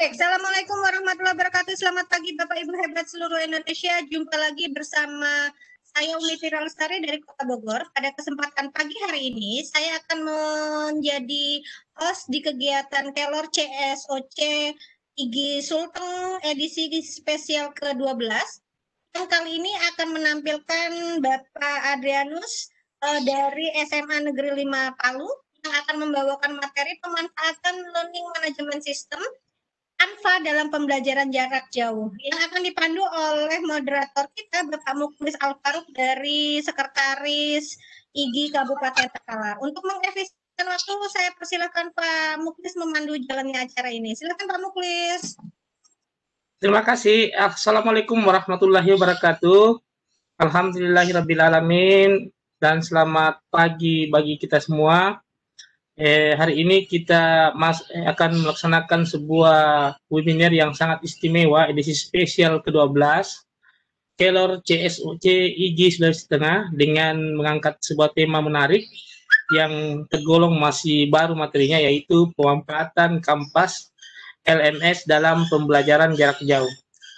Assalamualaikum warahmatullahi wabarakatuh. Selamat pagi Bapak Ibu hebat seluruh Indonesia. Jumpa lagi bersama saya Umi Fira Lestari dari Kota Bogor. Pada kesempatan pagi hari ini saya akan menjadi host di kegiatan Kelor CSOC IGI Sulteng edisi spesial ke-12. Yang kali ini akan menampilkan Bapak Adrianus dari SMA Negeri 5 Palu yang akan membawakan materi pemanfaatan learning management system ANFA dalam pembelajaran jarak jauh yang akan dipandu oleh moderator kita Bapak Muklis Alfaruk dari Sekretaris IGI Kabupaten Takalar. Untuk mengefisienkan waktu, saya persilakan Pak Muklis memandu jalannya acara ini. Silakan Pak Muklis. Terima kasih. Assalamualaikum warahmatullahi wabarakatuh. Alhamdulillahirrabbilalamin dan selamat pagi bagi kita semua. Hari ini kita akan melaksanakan sebuah webinar yang sangat istimewa, edisi spesial ke-12 Kelor CSOC IGI Sulawesi Tengah, dengan mengangkat sebuah tema menarik yang tergolong masih baru materinya, yaitu pemanfaatan kampas LMS dalam pembelajaran jarak jauh.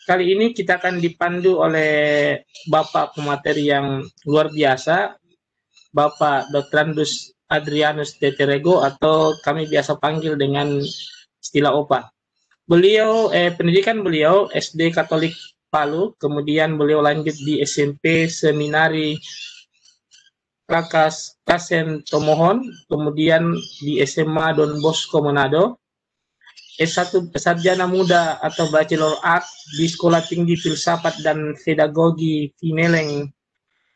Kali ini kita akan dipandu oleh Bapak pemateri yang luar biasa, Bapak Dr. Adrianus Teterego, atau kami biasa panggil dengan istilah Opa. Beliau pendidikan beliau SD Katolik Palu, kemudian beliau lanjut di SMP Seminari Rakas Kasen Tomohon, kemudian di SMA Don Bosco Manado, S1 Sarjana Muda atau Bachelor Art di Sekolah Tinggi Filsafat dan Pedagogi Fineleng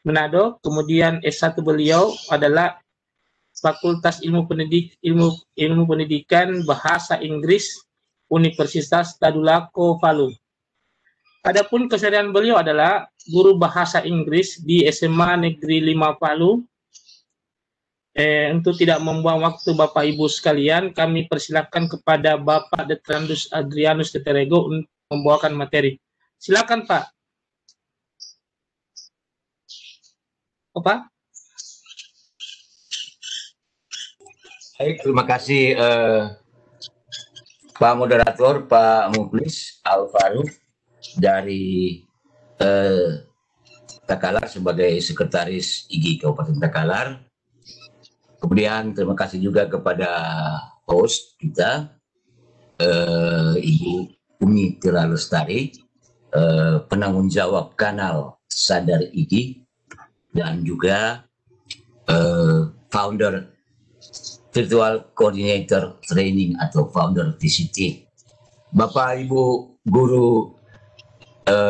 Manado, kemudian S1 beliau adalah Fakultas Ilmu Pendidikan Bahasa Inggris Universitas Tadulako Palu. Adapun keseharian beliau adalah guru bahasa Inggris di SMA Negeri 5 Palu. Untuk tidak membuang waktu Bapak Ibu sekalian, kami persilakan kepada Bapak Dr. Adrianus Teterego untuk membawakan materi. Silakan Pak. Pak. Baik, terima kasih Pak Moderator, Pak Muklis Alfaruk dari Takalar sebagai Sekretaris IGI Kabupaten Takalar. Kemudian terima kasih juga kepada host kita, Ibu Umi Fira Lestari, penanggung jawab kanal Sadar IGI, dan juga founder Virtual Coordinator Training atau founder VCT. Bapak Ibu guru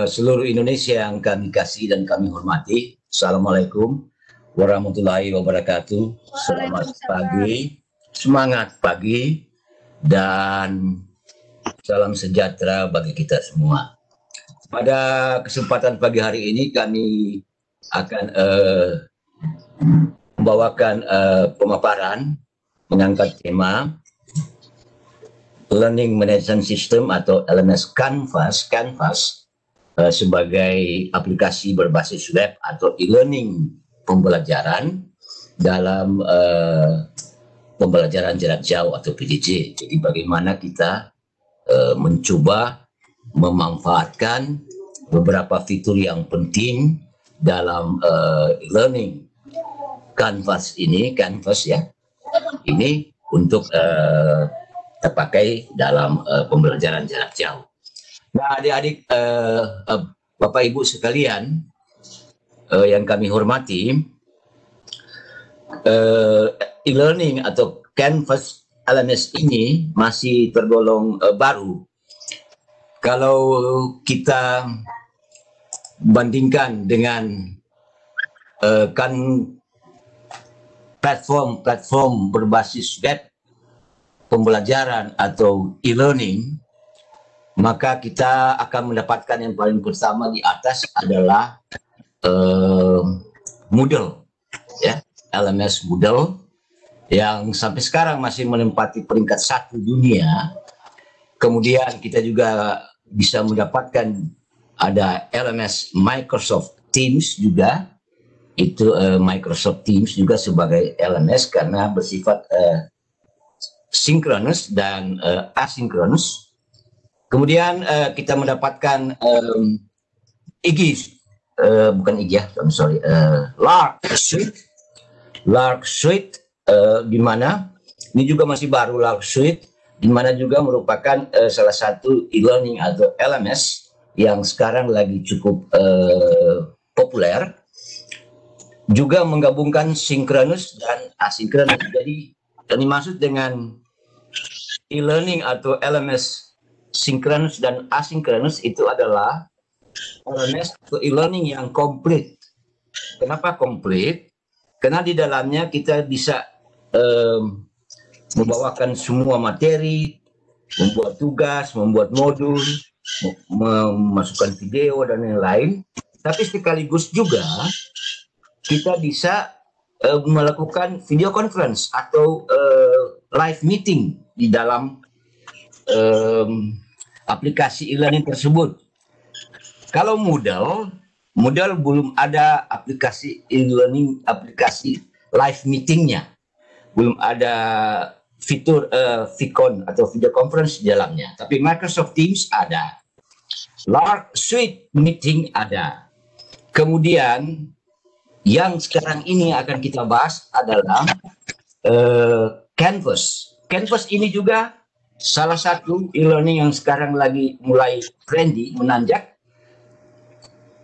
seluruh Indonesia yang kami kasih dan kami hormati, Assalamualaikum warahmatullahi wabarakatuh. Selamat pagi, semangat pagi, dan salam sejahtera bagi kita semua. Pada kesempatan pagi hari ini kami akan membawakan pemaparan mengangkat tema Learning Management System atau LMS Canvas sebagai aplikasi berbasis web atau e-learning pembelajaran dalam pembelajaran jarak jauh atau PJJ. Jadi bagaimana kita mencoba memanfaatkan beberapa fitur yang penting dalam e-learning Canvas ini untuk terpakai dalam pembelajaran jarak jauh. Nah, adik-adik, Bapak Ibu sekalian yang kami hormati, e-learning atau Canvas LMS ini masih tergolong baru. Kalau kita bandingkan dengan platform berbasis web pembelajaran atau e-learning, maka kita akan mendapatkan yang paling pertama di atas adalah Moodle, ya, LMS Moodle yang sampai sekarang masih menempati peringkat 1 dunia. Kemudian kita juga bisa mendapatkan ada LMS Microsoft Teams juga. Itu Microsoft Teams juga sebagai LMS karena bersifat sinkronus dan asinkronus. Kemudian kita mendapatkan bukan Iggy ya, sorry, Lark Suite, di mana ini juga masih baru. Lark Suite di mana juga merupakan salah satu e-learning atau LMS yang sekarang lagi cukup populer, juga menggabungkan sinkronus dan asinkronus. Jadi yang dimaksud dengan e-learning atau LMS sinkronus dan asinkronus itu adalah LMS atau e-learning yang komplit. Kenapa komplit? Karena di dalamnya kita bisa membawakan semua materi, membuat tugas, membuat modul, memasukkan video dan lain-lain. Tapi sekaligus juga kita bisa melakukan video conference atau live meeting di dalam aplikasi e-learning tersebut. Kalau Moodle belum ada aplikasi e-learning, aplikasi live meetingnya, belum ada fitur VCon atau video conference di dalamnya. Tapi Microsoft Teams ada, Lark Suite Meeting ada. Kemudian yang sekarang ini akan kita bahas adalah Canvas. Canvas ini juga salah satu e-learning yang sekarang lagi mulai trendy, menanjak,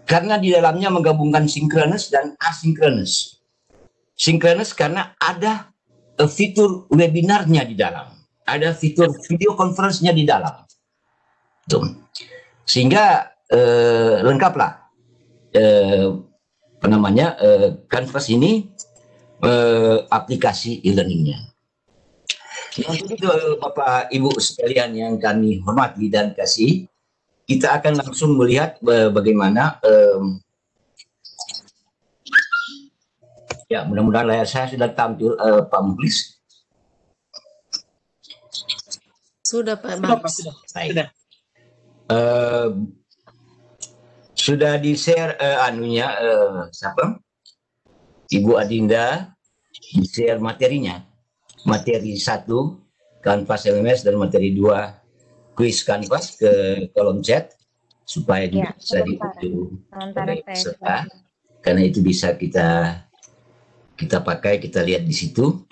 karena di dalamnya menggabungkan sinkronus dan asinkronus. Sinkronus karena ada fitur webinarnya di dalam, ada fitur video conference-nya di dalam. Tuh. Sehingga lengkaplah Canvas ini aplikasi e-learningnya. Untuk itu Bapak Ibu sekalian yang kami hormati dan kasih, kita akan langsung melihat bagaimana ya, mudah-mudahan layar saya sudah tampil, Pak Mukhlis. Sudah Pak Max. Sudah. Sudah di-share siapa? Ibu Adinda di-share materinya. Materi 1 Canvas LMS dan materi 2 Quiz Canvas ke kolom chat supaya juga bisa diunduh oleh peserta, karena itu bisa kita pakai, kita lihat di situ.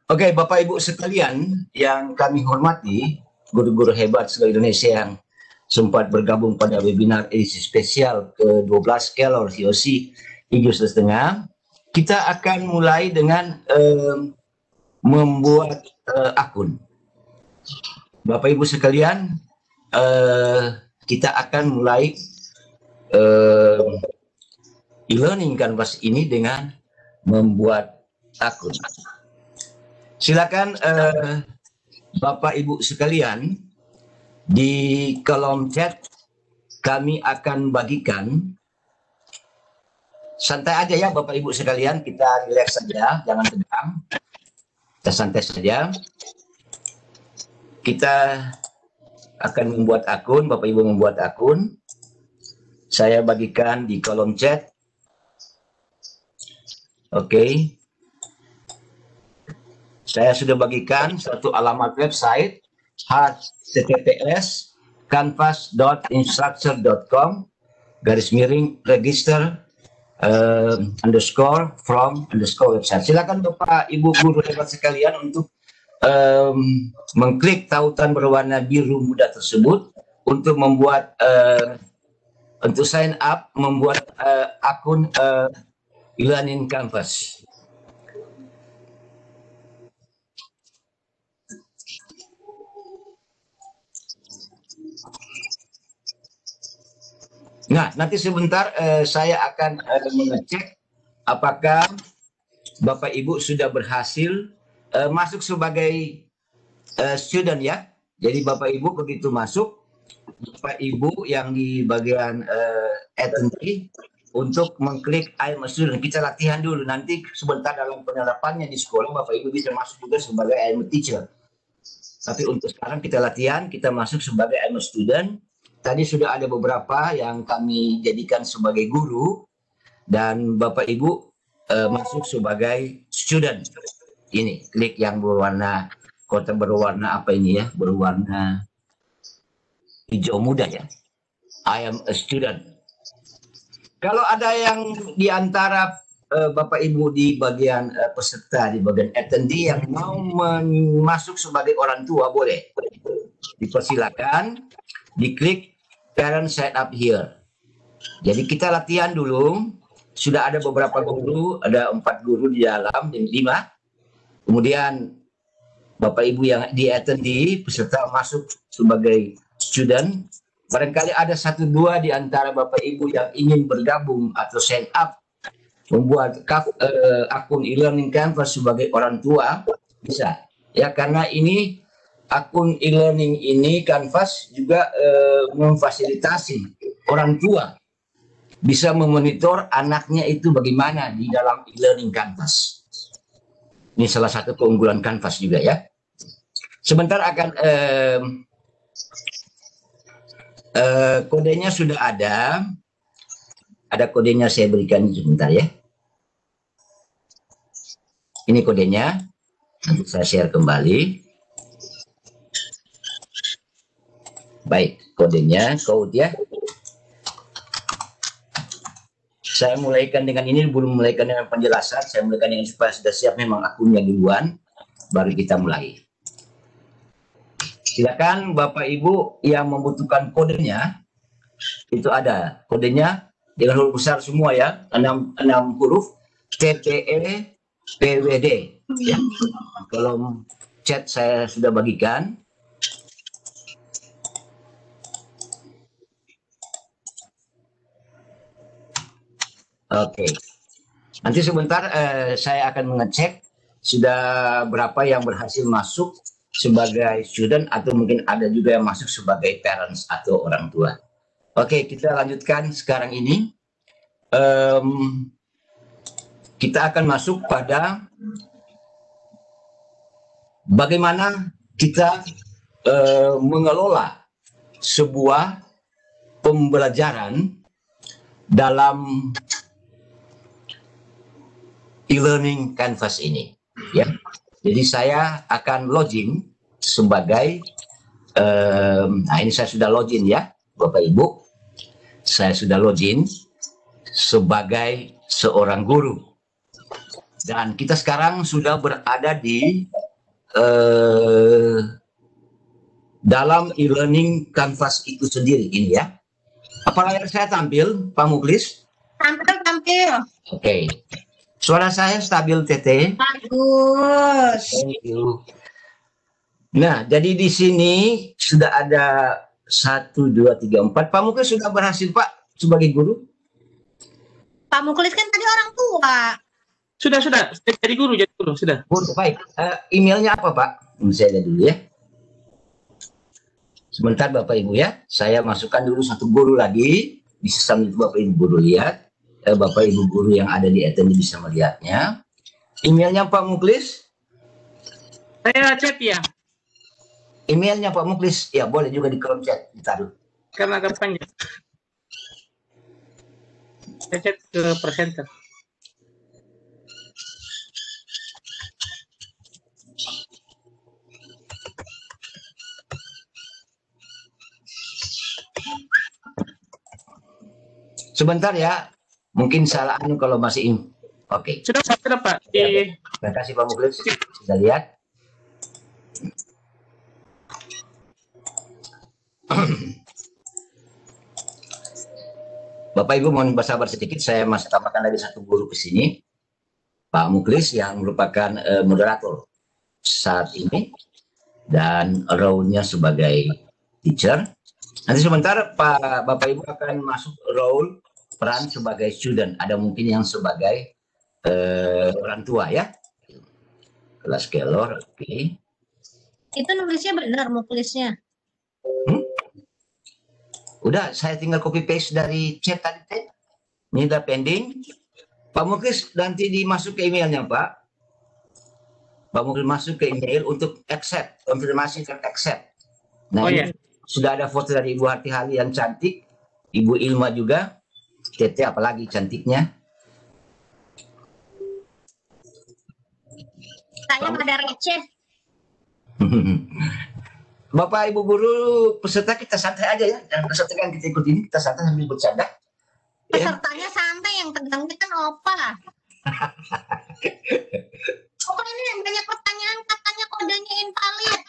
Oke, Bapak Ibu sekalian yang kami hormati, guru-guru hebat seluruh Indonesia yang sempat bergabung pada webinar edisi spesial ke-12 Kelor COC Iggy1,5. Kita akan mulai dengan membuat akun. Bapak Ibu sekalian, kita akan mulai e-learning Canvas ini dengan membuat akun. Silakan Bapak Ibu sekalian, di kolom chat kami akan bagikan, santai aja ya Bapak Ibu sekalian, kita relax saja, jangan tegang, kita santai saja. Kita akan membuat akun, Bapak Ibu membuat akun, saya bagikan di kolom chat. Oke. Saya sudah bagikan satu alamat website, https canvas.instructure.com/register _from_ website. Silakan Bapak Ibu guru hebat sekalian untuk mengklik tautan berwarna biru muda tersebut untuk membuat untuk sign up, membuat akun e-learning Canvas. Nah, nanti sebentar saya akan mengecek apakah Bapak Ibu sudah berhasil masuk sebagai student ya. Jadi Bapak Ibu begitu masuk, Bapak Ibu yang di bagian attendee untuk mengklik I'm a student. Kita latihan dulu, nanti sebentar dalam penerapannya di sekolah Bapak Ibu bisa masuk juga sebagai I'm a teacher. Tapi untuk sekarang kita latihan, kita masuk sebagai I'm a student. Tadi sudah ada beberapa yang kami jadikan sebagai guru, dan Bapak Ibu masuk sebagai student. Ini klik yang berwarna kotak berwarna apa ini ya? Berwarna hijau muda ya. I am a student. Kalau ada yang di antara Bapak Ibu di bagian peserta, di bagian attendee yang mau masuk sebagai orang tua, boleh. Dipersilakan, diklik parent sign up here. Jadi kita latihan dulu. Sudah ada beberapa guru, ada 4 guru di dalam, dan 5. Kemudian Bapak Ibu yang di attendee, peserta masuk sebagai student. Barangkali ada 1-2 di antara Bapak Ibu yang ingin bergabung atau sign up, membuat akun e-learning Canvas sebagai orang tua, bisa. Ya, karena ini akun e-learning ini Canvas juga memfasilitasi orang tua bisa memonitor anaknya itu bagaimana di dalam e-learning Canvas. Ini salah satu keunggulan Canvas juga ya. Sebentar akan kodenya sudah ada. Ada kodenya, saya berikan sebentar ya. Ini kodenya. Nanti saya share kembali. Baik, kodenya, code ya. Saya mulaikan dengan ini, belum mulaikan dengan penjelasan. Saya mulaikan dengan supaya sudah siap memang akunnya duluan, baru kita mulai. Silakan Bapak Ibu yang membutuhkan kodenya, itu ada kodenya dengan huruf besar semua ya, 6 huruf TTE PWD. Ya. Kolom chat saya sudah bagikan. Oke, nanti sebentar saya akan mengecek sudah berapa yang berhasil masuk sebagai student atau mungkin ada juga yang masuk sebagai parents atau orang tua. Oke, kita lanjutkan sekarang ini. Kita akan masuk pada bagaimana kita mengelola sebuah pembelajaran dalam e-learning Canvas ini, ya. Jadi saya akan login sebagai, nah ini saya sudah login ya, Bapak Ibu. Saya sudah login sebagai seorang guru. Dan kita sekarang sudah berada di dalam e-learning Canvas itu sendiri ini ya. Apa layar saya tampil, Pak Muklis? Tampil. Oke. Suara saya stabil, Tete? Bagus. Thank you. Nah, jadi di sini sudah ada 1, 2, 3, 4. Pak Muklis sudah berhasil, Pak, sebagai guru? Pak Muklis kan tadi orang tua. Sudah. Jadi guru, sudah. Guru, baik. Emailnya apa, Pak? Saya lihat dulu ya. Sebentar, Bapak Ibu ya. Saya masukkan dulu 1 guru lagi. Di sistem itu Bapak Ibu guru lihat. Bapak Ibu guru yang ada di attendee bisa melihatnya. Emailnya Pak Muklis? Saya chat ya. Emailnya Pak Muklis? Ya, boleh juga di kolom chat. Ditaruh. Karena agak panjang. Saya chat ke presenter. Sebentar ya. Mungkin salah kalau masih oke. Sudah Pak. Ya, terima kasih Pak Muklis. Sudah lihat. Bapak Ibu mohon bersabar sedikit, saya masih tambahkan lagi 1 guru ke sini. Pak Muklis yang merupakan moderator saat ini dan role-nya sebagai teacher. Nanti sebentar Bapak Ibu akan masuk role peran sebagai student, ada mungkin yang sebagai orang tua ya. Kelas kelor, oke. Itu nulisnya benar, Muklisnya. Udah, saya tinggal copy paste dari chat tadi. Ini udah pending. Pak Muklis nanti dimasuk ke emailnya, Pak. Pak Muklis masuk ke email untuk accept, konfirmasi dan accept. Nah, ini sudah ada foto dari Ibu Hati Hali yang cantik, Ibu Ilma juga. Tete apalagi cantiknya. pada receh. Bapak Ibu guru peserta kita santai aja ya, dan peserta yang kita ikut ini kita santai sambil bercanda. Pesertanya santai, yang tegangnya kan Opa. Opa ini yang banyak pertanyaan, katanya kodenya invalid.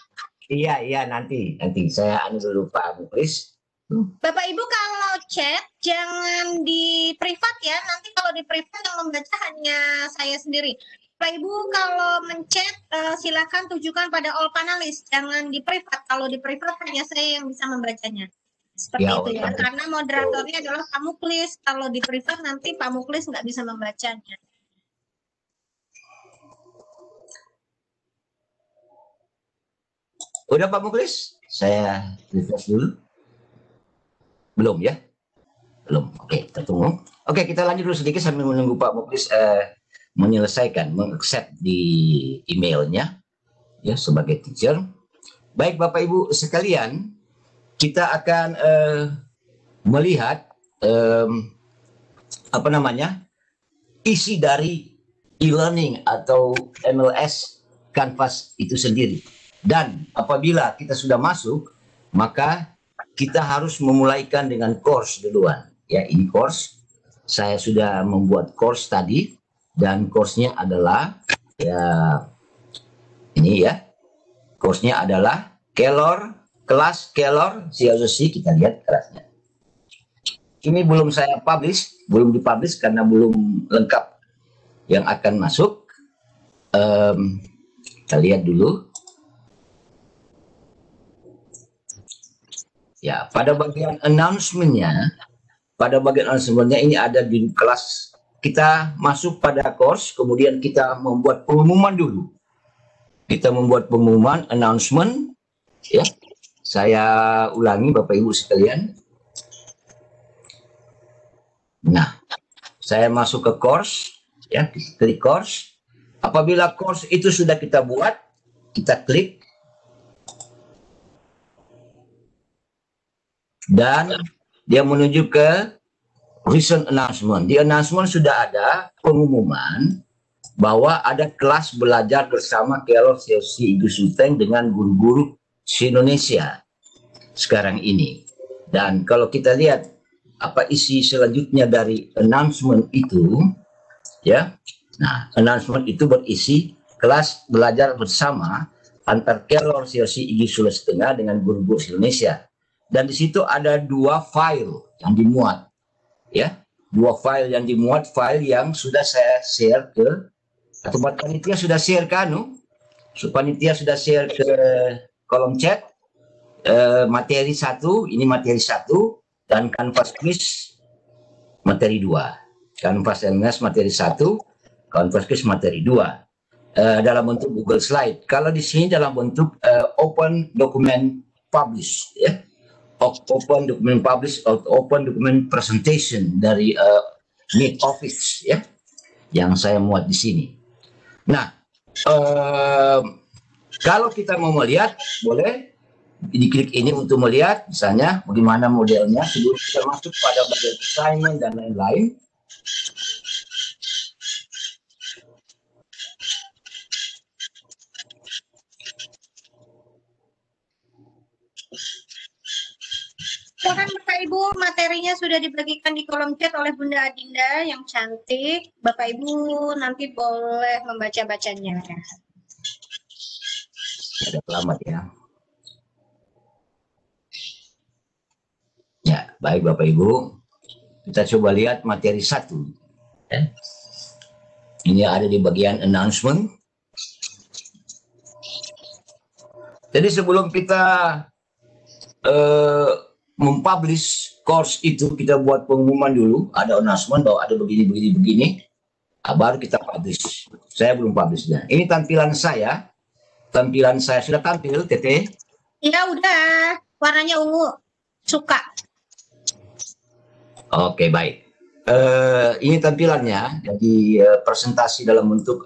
Iya nanti saya dulu Pak Muklis. Bapak Ibu kalau chat jangan di privat ya, nanti kalau di privat yang membaca hanya saya sendiri. Bapak Ibu kalau mencet silakan tujukan pada all panelis, jangan di privat. Kalau di privat hanya saya yang bisa membacanya. Seperti Ya, itu ya, karena moderatornya adalah Pak Muklis. Kalau di privat nanti Pak Muklis nggak bisa membacanya. Udah Pak Muklis? Saya refresh dulu. Belum ya? Belum. Oke, kita tunggu. Oke, kita lanjut dulu sedikit sambil menunggu Pak Muklis menyelesaikan, mengaccept di emailnya ya sebagai teacher. Baik Bapak Ibu sekalian, kita akan melihat isi dari e-learning atau MLS Canvas itu sendiri. Dan apabila kita sudah masuk, maka kita harus memulaikan dengan course duluan. Ya, ini course. Saya sudah membuat course tadi. Dan course-nya adalah ini ya. Course-nya adalah kelas Keylor CLC. Kita lihat kelasnya. Ini belum saya publish, belum dipublish karena belum lengkap yang akan masuk. Kita lihat dulu. Ya, pada bagian announcement-nya ini ada di kelas. Kita masuk pada course, kemudian kita membuat pengumuman dulu. Kita membuat pengumuman, announcement, ya. Saya ulangi Bapak Ibu sekalian. Nah, saya masuk ke course, ya, klik course. Apabila course itu sudah kita buat, kita klik. Dan dia menuju ke recent announcement. Di announcement sudah ada pengumuman bahwa ada kelas belajar bersama Keylor CLC Igu Sulteng dengan guru-guru se-Indonesia sekarang ini. Dan kalau kita lihat apa isi selanjutnya dari announcement itu, ya. Nah, announcement itu berisi kelas belajar bersama antar Keylor CLC Igu Sulawesi Tengah dengan guru-guru se-Indonesia. Dan di situ ada 2 file yang dimuat. Ya, 2 file yang dimuat, file yang sudah saya share ke atau panitia sudah share ke panitia sudah share ke kolom chat materi 1, ini materi 1 dan Canvas quiz materi 2. Canvas LMS materi 1, Canvas quiz materi 2. Dalam bentuk Google Slide. Kalau di sini dalam bentuk open document publish ya. Open document publish atau open document presentation dari Meet Office ya, yang saya muat di sini. Nah, kalau kita mau melihat, boleh diklik ini untuk melihat, misalnya bagaimana modelnya sebelum kita masuk pada bagian assignment dan lain-lain. Silakan Bapak Ibu, materinya sudah dibagikan di kolom chat oleh Bunda Adinda yang cantik. Bapak Ibu nanti boleh membaca-bacanya. Ada selamat ya. Ya, baik Bapak Ibu. Kita coba lihat materi 1. Ya. Ini ada di bagian announcement. Jadi sebelum kita mempublish course itu, kita buat pengumuman dulu, ada announcement bahwa ada begini, baru kita publish. Saya belum publishnya. Ini tampilan saya sudah tampil, Tete? Ya udah, warnanya ungu, suka. Oke, baik. Ini tampilannya, jadi presentasi dalam bentuk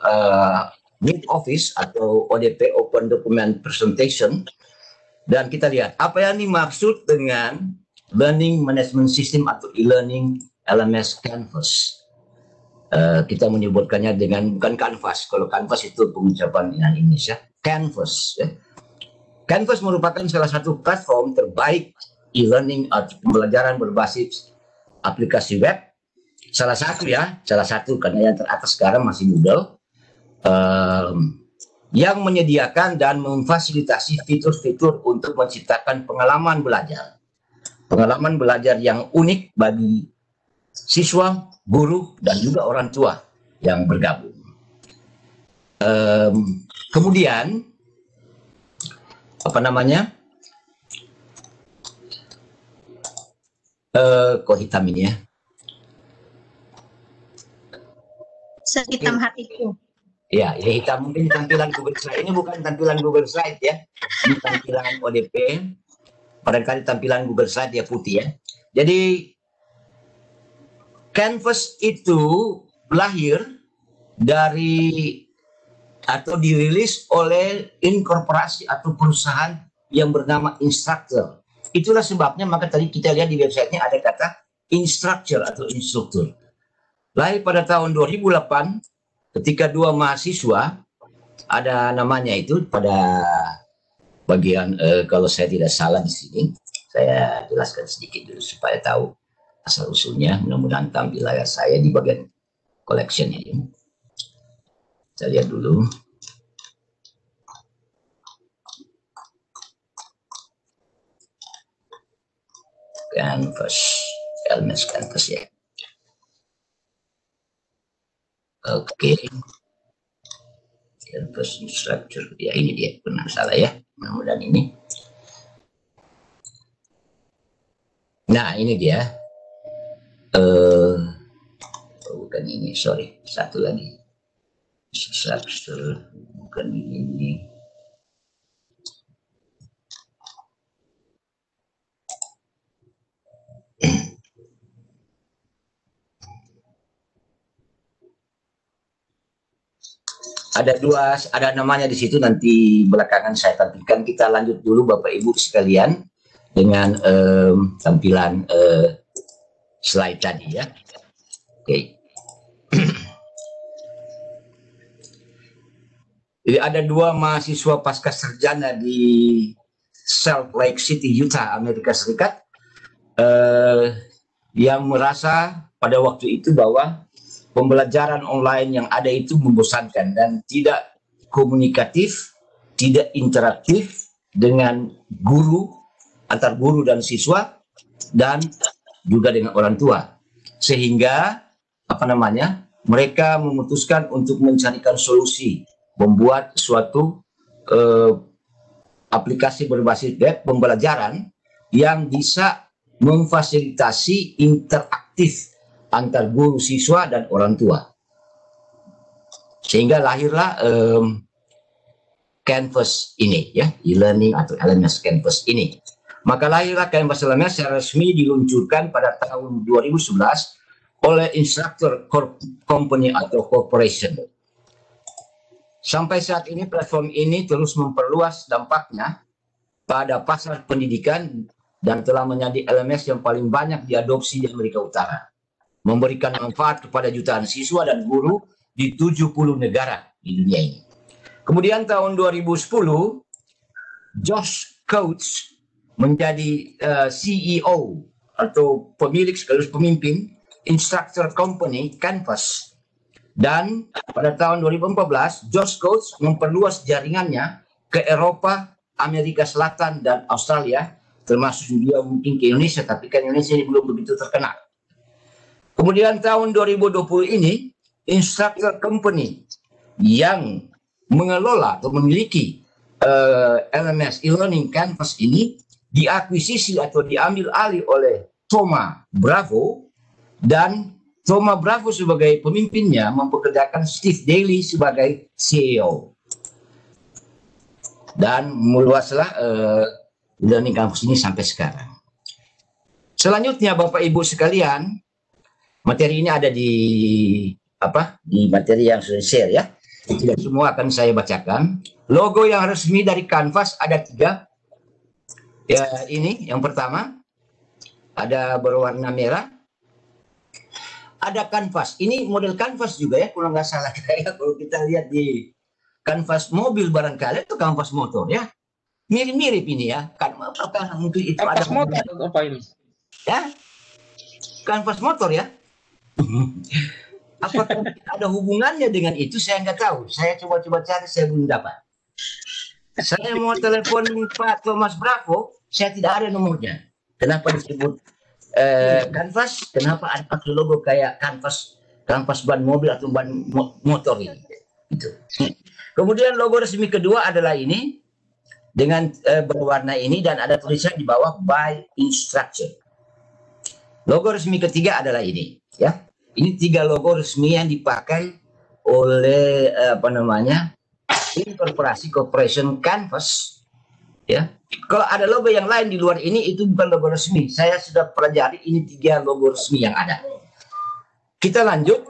Meet Office atau ODP, Open Document Presentation. Dan kita lihat apa yang dimaksud dengan Learning Management System atau e-learning LMS Canvas. kita menyebutkannya dengan bukan Canvas. Kalau Canvas itu pengucapan dengan Indonesia, Canvas. Ya. Canvas merupakan salah satu platform terbaik e-learning atau pembelajaran berbasis aplikasi web. Salah satu karena yang teratas sekarang masih Moodle, yang menyediakan dan memfasilitasi fitur-fitur untuk menciptakan pengalaman belajar yang unik bagi siswa, guru, dan juga orang tua yang bergabung. Kemudian, kok hitam ini ya? Sehitam hatiku. Ya, ini hitam mungkin tampilan Google Slide. Ini bukan tampilan Google Slide ya. Ini tampilan ODP. Barangkali tampilan Google Slide ya putih ya. Jadi Canvas itu lahir dari atau dirilis oleh inkorporasi atau perusahaan yang bernama Instructure. Itulah sebabnya maka tadi kita lihat di websitenya ada kata instructor atau instruktur. Lahir pada tahun 2008 ketika dua mahasiswa, ada namanya itu pada bagian kalau saya tidak salah di sini, saya jelaskan sedikit dulu supaya tahu asal usulnya. Mudah-mudahan tampil layar saya di bagian collection ini. Kita lihat dulu. Canvas, LMS Canvas ya. Oke. Canvas Instructure. Ya ini dia, benar salah ya. Mudah-mudahan ini. Nah ini dia. Bukan ini, sorry. Satu lagi. Instructure. Bukan ini. Ada namanya di situ, nanti belakangan saya tampilkan. Kita lanjut dulu Bapak Ibu sekalian dengan tampilan slide tadi ya. Oke. Jadi ada dua mahasiswa pasca sarjana di Salt Lake City, Utah, Amerika Serikat, yang merasa pada waktu itu bahwa pembelajaran online yang ada itu membosankan dan tidak komunikatif, tidak interaktif dengan guru, antar guru dan siswa, dan juga dengan orang tua. Sehingga mereka memutuskan untuk mencarikan solusi, membuat suatu aplikasi berbasis web pembelajaran yang bisa memfasilitasi interaktif antar guru, siswa, dan orang tua. Sehingga lahirlah Canvas ini ya, e-learning atau LMS Canvas ini. Maka lahirlah Canvas LMS secara resmi diluncurkan pada tahun 2011 oleh Instructure Company atau Corporation. Sampai saat ini platform ini terus memperluas dampaknya pada pasar pendidikan dan telah menjadi LMS yang paling banyak diadopsi di Amerika Utara, memberikan manfaat kepada jutaan siswa dan guru di 70 negara di dunia ini. Kemudian tahun 2010, Josh Coates menjadi CEO atau pemilik sekaligus pemimpin Instructure Company Canvas. Dan pada tahun 2014, Josh Coates memperluas jaringannya ke Eropa, Amerika Selatan, dan Australia, termasuk juga mungkin ke Indonesia, tapi kan Indonesia ini belum begitu terkenal. Kemudian tahun 2020 ini, Instructure Company yang mengelola atau memiliki LMS e-learning Canvas ini diakuisisi atau diambil alih oleh Thoma Bravo, dan Thoma Bravo sebagai pemimpinnya mempekerjakan Steve Daly sebagai CEO. Dan meluaslah e-learning Canvas ini sampai sekarang. Selanjutnya Bapak Ibu sekalian, materi ini ada di materi yang sudah share ya. Tidak semua akan saya bacakan. Logo yang resmi dari Canvas ada 3. Ya, ini yang pertama ada berwarna merah. ada kanvas. Ini model kanvas juga ya, kalau nggak salah kayak kalau kita lihat di kanvas mobil barangkali itu kanvas motor ya. Mirip-mirip ini ya. Kan apakah mungkin itu Kanvas ada motor atau apa ini? ya? Kanvas motor ya. Apakah ada hubungannya dengan itu? Saya nggak tahu. Saya coba-coba cari, saya belum dapat. Saya mau telepon Pak Thomas Bravo, saya tidak ada nomornya. Kenapa disebut kanvas? Kenapa ada pakai logo kayak kanvas ban mobil atau ban motor ini? Itu. Kemudian logo resmi kedua adalah ini dengan berwarna ini dan ada tulisan di bawah by instruction. Logo resmi ketiga adalah ini, ya. Ini 3 logo resmi yang dipakai oleh Incorporasi Corporation Canvas, ya. Kalau ada logo yang lain di luar ini itu bukan logo resmi. Saya sudah pelajari, ini 3 logo resmi yang ada. Kita lanjut.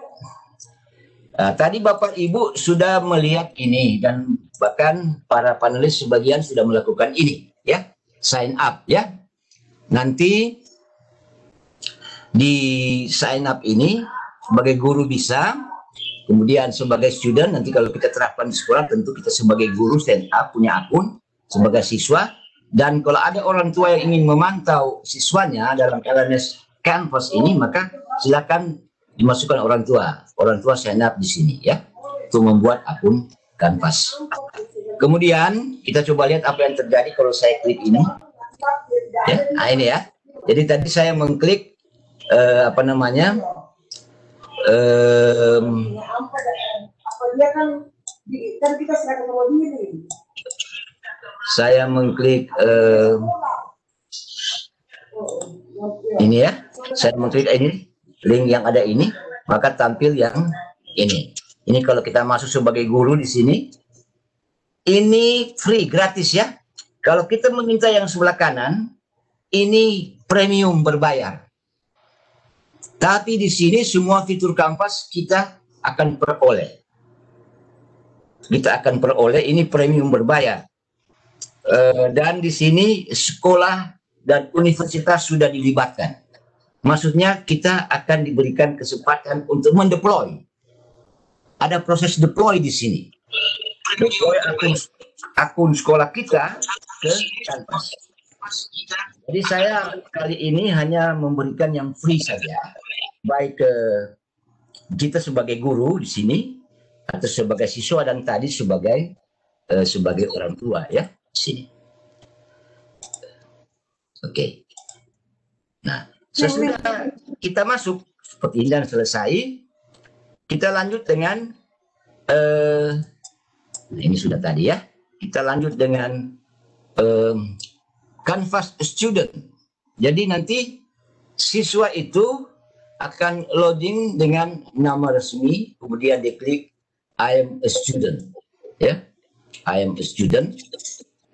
Tadi Bapak Ibu sudah melihat ini dan bahkan para panelis sebagian sudah melakukan ini, ya. Sign up, ya. Nanti di sign up ini sebagai guru bisa, kemudian sebagai student nanti kalau kita terapkan di sekolah tentu kita sebagai guru sign up punya akun sebagai siswa, dan kalau ada orang tua yang ingin memantau siswanya dalam LMS Canvas ini maka silakan dimasukkan orang tua sign up di sini ya untuk membuat akun Canvas. Kemudian kita coba lihat apa yang terjadi kalau saya klik ini ya. Nah ini ya, jadi tadi saya mengklik saya mengklik ini ya, saya mengklik ini link yang ada ini, maka tampil yang ini. Ini kalau kita masuk sebagai guru di sini, ini free, gratis ya. Kalau kita meminta yang sebelah kanan, ini premium berbayar. Tapi di sini semua fitur Canvas kita akan peroleh. Kita akan peroleh, ini premium berbayar. Dan di sini sekolah dan universitas sudah dilibatkan. Maksudnya kita akan diberikan kesempatan untuk mendeploy. Ada proses deploy di sini. Deploy akun sekolah kita ke Canvas. Jadi saya kali ini hanya memberikan yang free saja, baik ke kita sebagai guru di sini atau sebagai siswa dan tadi sebagai orang tua ya di sini. Oke. Nah, sesudah kita masuk seperti ini dan selesai, kita lanjut dengan ini sudah tadi ya. Kita lanjut dengan Canvas student. Jadi nanti siswa itu akan loading dengan nama resmi, kemudian diklik I am a student, ya, I am a student.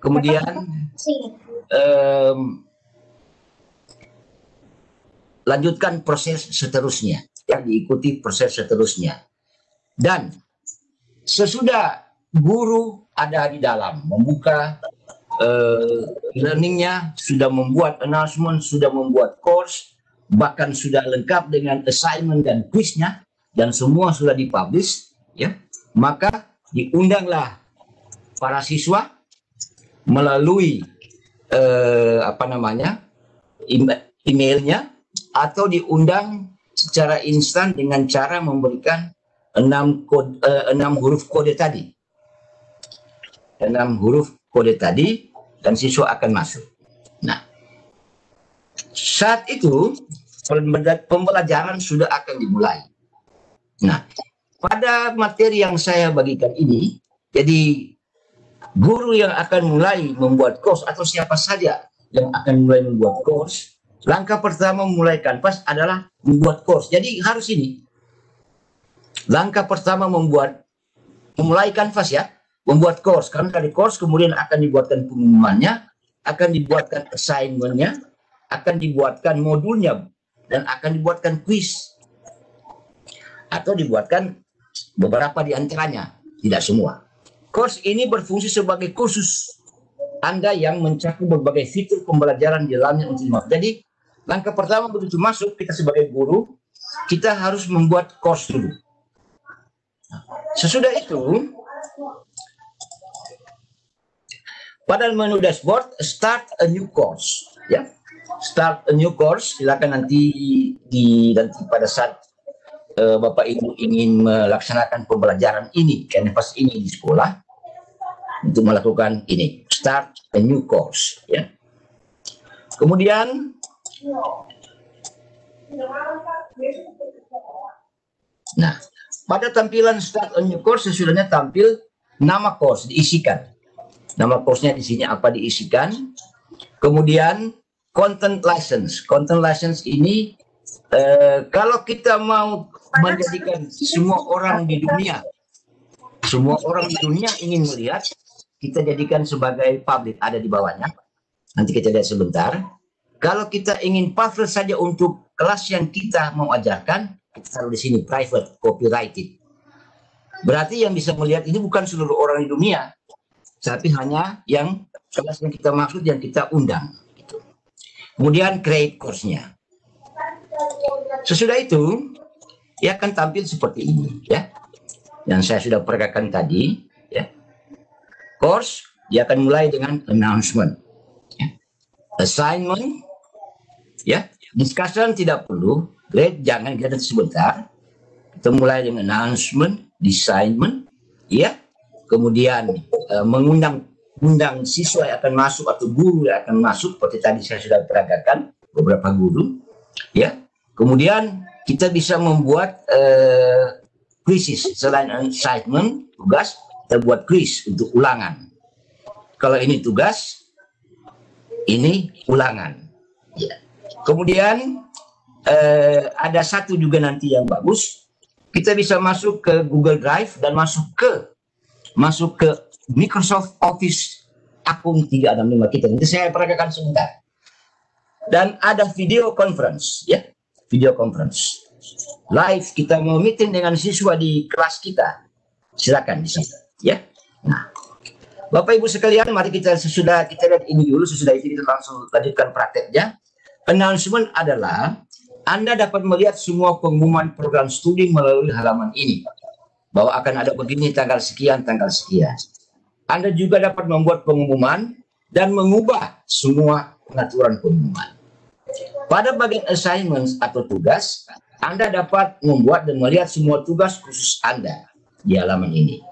Kemudian lanjutkan proses seterusnya, yang diikuti proses seterusnya. Dan sesudah guru ada di dalam membuka learningnya, sudah membuat announcement, sudah membuat course, bahkan sudah lengkap dengan assignment dan quiznya, dan semua sudah dipublish, ya. Maka diundanglah para siswa melalui emailnya atau diundang secara instan dengan cara memberikan 6 huruf kode tadi. 6 huruf kode tadi dan siswa akan masuk. Nah, saat itu pembelajaran sudah akan dimulai. Nah, pada materi yang saya bagikan ini, jadi guru yang akan mulai membuat course atau siapa saja yang akan mulai membuat course, langkah pertama memulai Canvas adalah membuat course. Jadi harus ini. Langkah pertama memulai Canvas ya. Membuat course, karena dari course kemudian akan dibuatkan pengumumannya, akan dibuatkan assignment-nya, akan dibuatkan modulnya, dan akan dibuatkan quiz. Atau dibuatkan beberapa di antaranya, tidak semua. Course ini berfungsi sebagai kursus Anda yang mencakup berbagai fitur pembelajaran di dalamnya untuk dimaksud. Jadi, langkah pertama begitu masuk, kita sebagai guru, kita harus membuat course dulu. Sesudah itu, pada menu dashboard, start a new course. Ya, start a new course. Silakan nanti pada saat Bapak Ibu ingin melaksanakan pembelajaran ini, Canvas ini di sekolah, untuk melakukan ini, start a new course. Ya. Kemudian nah, pada tampilan start a new course sesudahnya tampil nama course diisikan. Nama course-nya di sini apa diisikan. Kemudian content license. Content license ini kalau kita mau menjadikan semua orang di dunia ingin melihat, kita jadikan sebagai public, ada di bawahnya. Nanti kita lihat sebentar. Kalau kita ingin public saja untuk kelas yang kita mau ajarkan, kita taruh di sini private, copyrighted. Berarti yang bisa melihat ini bukan seluruh orang di dunia, tapi hanya yang kelas yang kita maksud, yang kita undang. Gitu. Kemudian create course-nya. Sesudah itu, ia akan tampil seperti ini, ya. Yang saya sudah peragakan tadi, ya. Course, dia akan mulai dengan announcement, ya. Assignment, ya. Discussion tidak perlu, grade jangan, kita sebentar. Kita mulai dengan announcement, assignment, ya. Kemudian mengundang siswa yang akan masuk atau guru yang akan masuk, seperti tadi saya sudah peragakan beberapa guru, ya. Kemudian kita bisa membuat quizzes. Selain assignment, tugas, kita buat quiz untuk ulangan. Kalau ini tugas, ini ulangan. Ya. Kemudian ada satu juga nanti yang bagus, kita bisa masuk ke Google Drive dan masuk ke Microsoft Office akun 365 kita. Nanti saya peragakan sebentar. Dan ada video conference, ya, video conference live. Kita mau meeting dengan siswa di kelas kita, silakan di sini, ya. Nah, Bapak Ibu sekalian, mari kita lihat ini dulu. Sesudah itu kita langsung lanjutkan prakteknya. Announcement adalah Anda dapat melihat semua pengumuman program studi melalui halaman ini, bahwa akan ada begini tanggal sekian, tanggal sekian. Anda juga dapat membuat pengumuman dan mengubah semua pengaturan pengumuman. Pada bagian assignments atau tugas, Anda dapat membuat dan melihat semua tugas khusus Anda di halaman ini.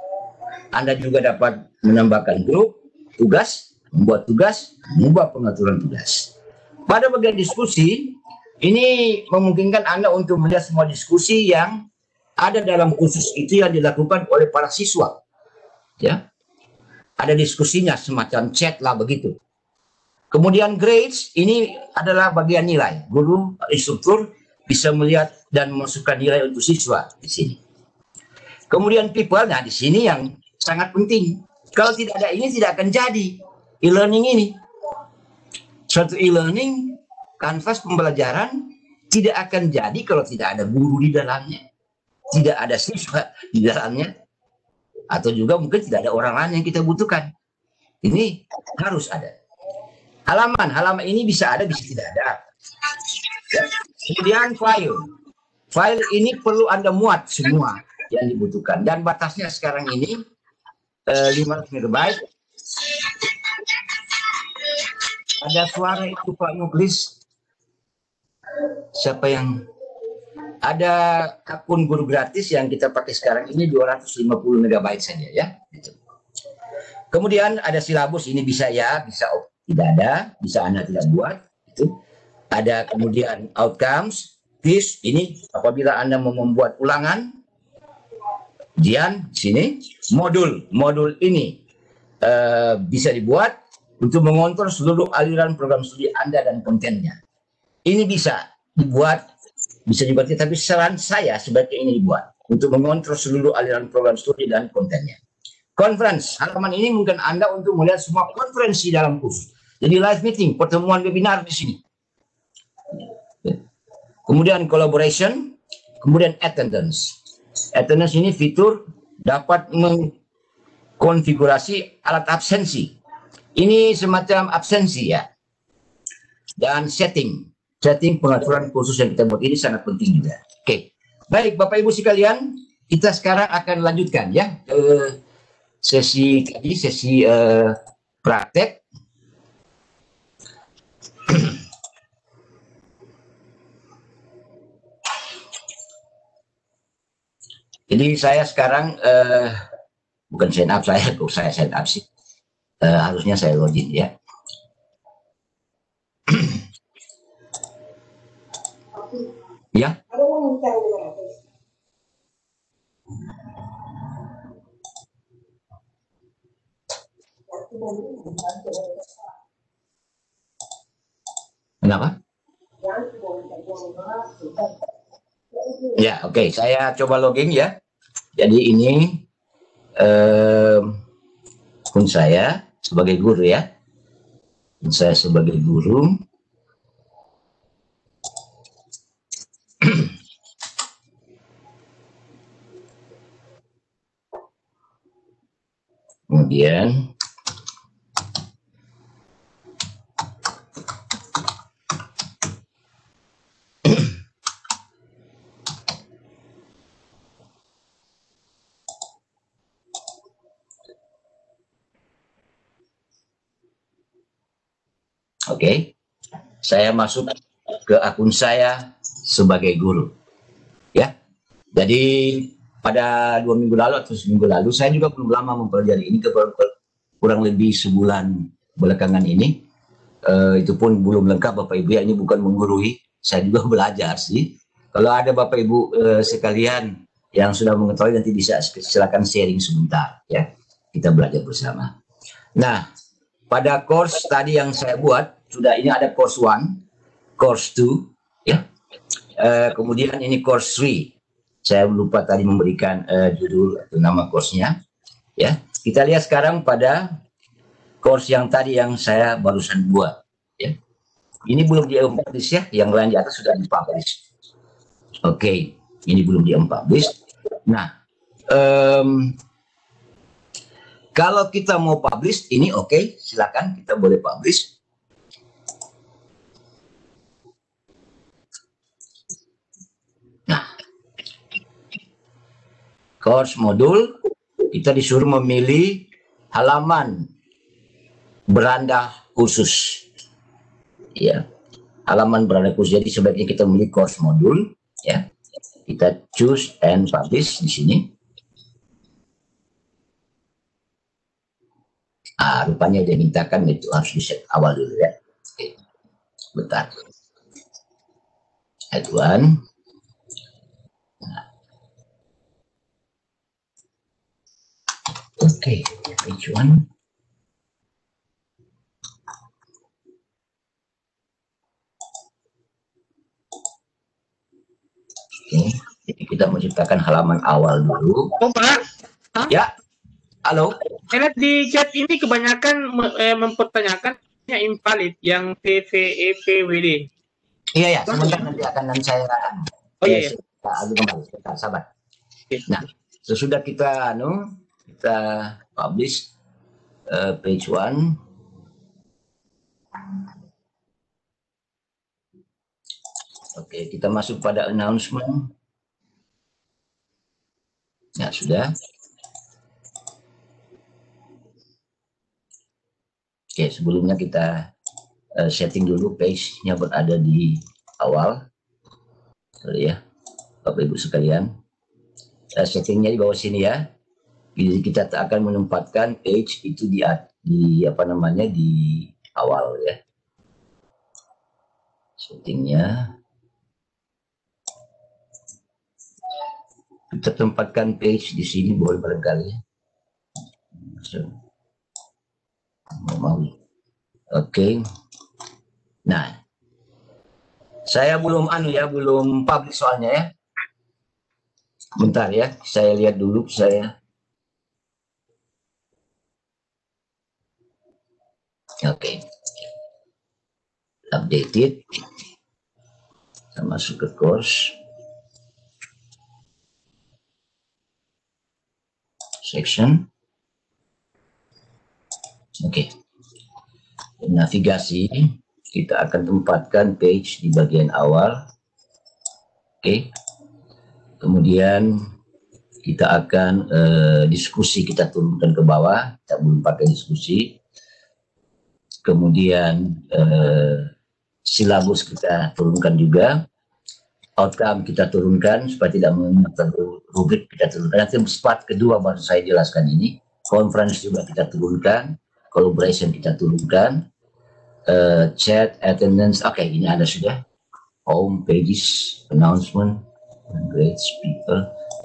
Anda juga dapat menambahkan grup tugas, membuat tugas, mengubah pengaturan tugas. Pada bagian diskusi, ini memungkinkan Anda untuk melihat semua diskusi yang ada dalam kursus itu yang dilakukan oleh para siswa. Ya, ada diskusinya, semacam chat lah begitu. Kemudian grades, ini adalah bagian nilai. Guru, instruktur bisa melihat dan memasukkan nilai untuk siswa di sini. Kemudian people, nah di sini yang sangat penting. Kalau tidak ada ini, tidak akan jadi e-learning ini. Suatu e-learning, kanvas pembelajaran tidak akan jadi kalau tidak ada guru di dalamnya, tidak ada siswa di dalamnya, atau juga mungkin tidak ada orang lain yang kita butuhkan. Ini harus ada. Halaman ini bisa ada, bisa tidak ada. Kemudian file ini perlu Anda muat semua yang dibutuhkan, dan batasnya sekarang ini 500 MB. Ada suara itu Pak Muklis. Siapa yang ada akun guru gratis yang kita pakai sekarang ini 250 MB saja, ya. Kemudian ada silabus, ini bisa ya, bisa tidak ada, bisa Anda tidak buat. Itu ada. Kemudian outcomes, quiz, ini apabila Anda mau membuat ulangan. Kemudian sini modul ini bisa dibuat untuk mengontrol seluruh aliran program studi Anda dan kontennya. Ini bisa dibuat, tapi saran saya sebaiknya ini dibuat untuk mengontrol seluruh aliran program studi dan kontennya. Conference, halaman ini mungkin Anda untuk melihat semua konferensi dalam kursus. Jadi live meeting, pertemuan webinar di sini. Kemudian collaboration, kemudian attendance. Attendance ini fitur dapat mengkonfigurasi alat absensi. Ini semacam absensi, ya. Dan setting pengaturan kursus yang kita buat ini sangat penting juga. Oke. Baik, Bapak Ibu sekalian, kita sekarang akan lanjutkan ya ke sesi tadi, sesi praktek. Jadi saya sekarang bukan sign up, saya sign up sih. Harusnya saya login ya. Ya. Kenapa? Ya, oke. Saya coba login ya. Jadi ini akun saya sebagai guru ya. Saya sebagai guru. Kemudian oke, saya masuk ke akun saya sebagai guru, ya. Jadi pada 2 minggu lalu atau seminggu lalu, saya juga belum lama mempelajari ini, kurang lebih sebulan belakangan ini. Itu pun belum lengkap Bapak Ibu ya, ini bukan menggurui, saya juga belajar sih. Kalau ada Bapak Ibu sekalian yang sudah mengetahui, nanti bisa silakan sharing sebentar ya, kita belajar bersama. Nah, pada course tadi yang saya buat, sudah ini ada course 1, course 2, ya. Kemudian ini course 3. Saya lupa tadi memberikan judul atau nama course-nya, ya. Kita lihat sekarang pada course yang tadi yang saya barusan buat, ya. Ini belum di-publish ya, yang lain di atas sudah di-publish. Oke, ini belum di-publish. Nah, kalau kita mau publish, ini oke, silakan kita boleh publish. Nah, course modul, kita disuruh memilih halaman beranda khusus. Ya, halaman beranda khusus. Jadi sebaiknya kita memilih course modul, ya. Kita choose and publish di sini. Rupanya dia mintakan itu harus di-set awal dulu ya. Oke. Bentar. Add one. Nah. Oke, page one. Oke, jadi kita menciptakan halaman awal dulu. Oh, Pak. Hah? Ya. Halo. Saya lihat di chat ini kebanyakan mempertanyakan yang invalid, yang PVEPWD. Iya ya, sebentar nanti akan saya. Oh iya. Kembali, sebentar, sabar. Okay. Nah, sesudah kita kita publish page 1. Oke, kita masuk pada announcement. Ya sudah. Oke, sebelumnya kita setting dulu page-nya berada di awal. Sorry ya, Bapak Ibu sekalian. Settingnya di bawah sini ya. Jadi kita akan menempatkan page itu di apa namanya, di awal ya. Settingnya kita tempatkan page di sini, boleh barangkali. Oke. Nah, saya belum belum publish soalnya ya. Bentar ya, saya lihat dulu saya. Oke. Updated. Saya masuk ke course. Section. Oke. Navigasi, kita akan tempatkan page di bagian awal. Oke. Kemudian kita akan diskusi, kita turunkan ke bawah, kita belum pakai diskusi. Kemudian silabus kita turunkan juga, outcome kita turunkan supaya tidak mengingat rubrik kita turunkan. Nanti part kedua baru saya jelaskan ini. Conference juga kita turunkan, collaboration kita turunkan, chat, attendance, oke, ini ada sudah. Home pages, announcement, grades,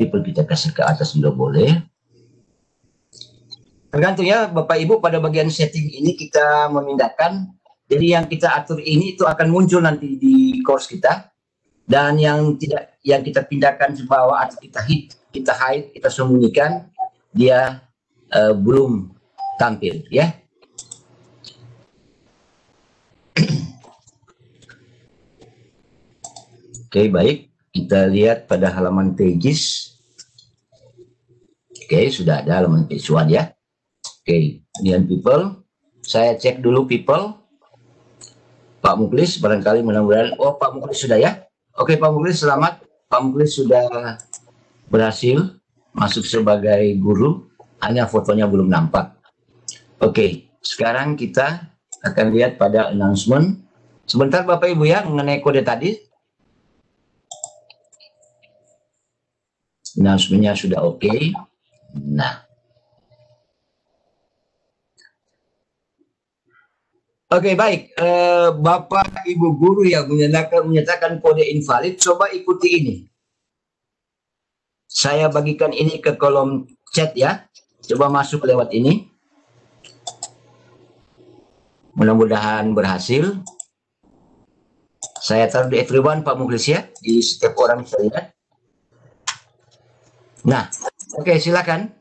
people kita kasih ke atas juga boleh. Tergantung ya Bapak Ibu, pada bagian setting ini kita memindahkan. Jadi yang kita atur ini itu akan muncul nanti di course kita, dan yang kita pindahkan ke bawah atau kita hide, kita sembunyikan, dia belum tampil ya. Oke, baik, kita lihat pada halaman pages. Oke, sudah ada halaman page 1 ya. Oke, kemudian people, saya cek dulu people. Pak Muklis barangkali, mudah-mudahan, oh Pak Muklis sudah ya. Oke Pak Muklis, selamat. Pak Muklis sudah berhasil masuk sebagai guru, hanya fotonya belum nampak. Oke, sekarang kita akan lihat pada announcement. Sebentar Bapak Ibu ya, mengenai kode tadi. Announcement-nya sudah oke. Nah, oke, baik, Bapak Ibu guru yang menyatakan kode invalid, coba ikuti ini. Saya bagikan ini ke kolom chat ya. Coba masuk lewat ini. Mudah-mudahan berhasil. Saya taruh di everyone Pak Muklis ya, di setiap orang bisa lihat. Nah, oke, silakan.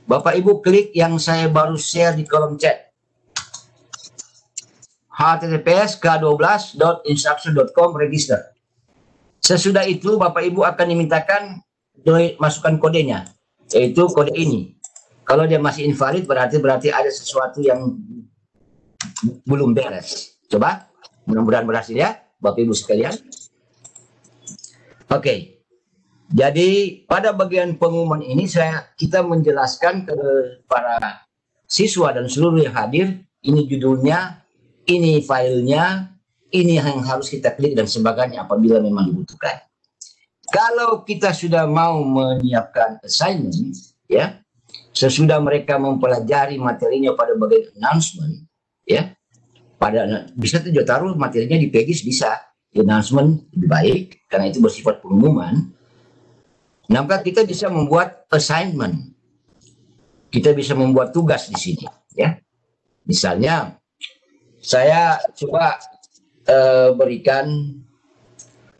Bapak Ibu klik yang saya baru share di kolom chat. https://k12.instruction.com register. Sesudah itu Bapak Ibu akan dimintakan masukkan kodenya, yaitu kode ini. Kalau dia masih invalid berarti ada sesuatu yang belum beres. Coba, mudah-mudahan berhasil ya Bapak Ibu sekalian. Oke. Jadi pada bagian pengumuman ini kita menjelaskan ke para siswa dan seluruh yang hadir, ini judulnya, ini filenya, ini yang harus kita klik dan sebagainya apabila memang dibutuhkan. Kalau kita sudah mau menyiapkan assignment, ya, sesudah mereka mempelajari materinya pada bagian announcement, ya, bisa juga taruh materinya di pages, bisa. Di announcement lebih baik karena itu bersifat pengumuman. Nah, maka kita bisa membuat assignment. Kita bisa membuat tugas di sini, ya. Misalnya, saya coba berikan,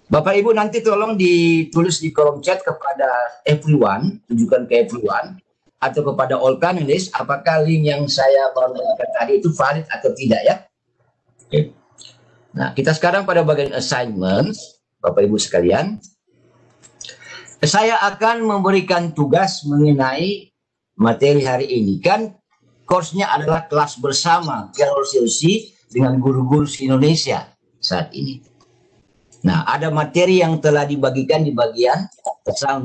Bapak Ibu nanti tolong ditulis di kolom chat kepada everyone, tunjukkan ke everyone, atau kepada all panelists, apakah link yang saya bagikan tadi itu valid atau tidak ya. Oke. Nah, kita sekarang pada bagian assignment, Bapak Ibu sekalian. Saya akan memberikan tugas mengenai materi hari ini. Kan course-nya adalah kelas bersama Carol CLC dengan guru-guru Indonesia saat ini. Nah, ada materi yang telah dibagikan di bagian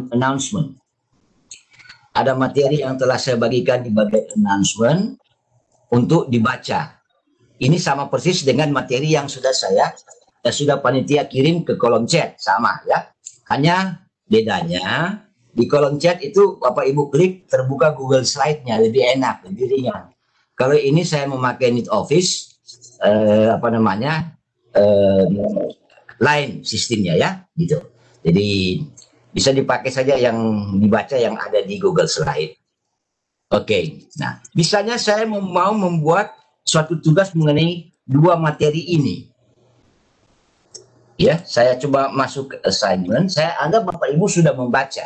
announcement. Ada materi yang telah saya bagikan di bagian announcement untuk dibaca. Ini sama persis dengan materi yang sudah panitia kirim ke kolom chat, sama ya. Hanya bedanya di kolom chat itu Bapak Ibu klik terbuka Google Slide-nya, lebih enak, lebih ringan. Kalau ini saya memakai Meet Office, lain sistemnya ya, gitu. Jadi bisa dipakai saja yang dibaca yang ada di Google Slide. Oke, nah misalnya saya mau membuat suatu tugas mengenai dua materi ini. Ya, saya coba masuk ke assignment. Saya anggap Bapak Ibu sudah membaca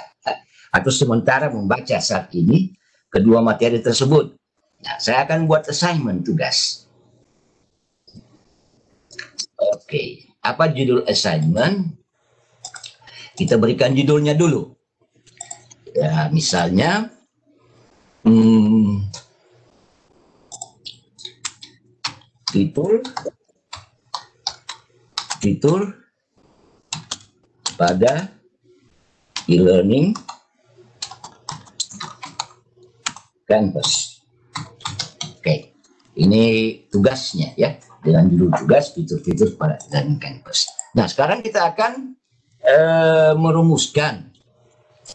atau sementara membaca saat ini kedua materi tersebut. Nah, saya akan buat assignment tugas. Oke, apa judul assignment? Kita berikan judulnya dulu. Ya, misalnya fitur pada e-learning Canvas. Oke, ini tugasnya ya, dengan judul tugas fitur-fitur pada e-learning Canvas. Nah, sekarang kita akan merumuskan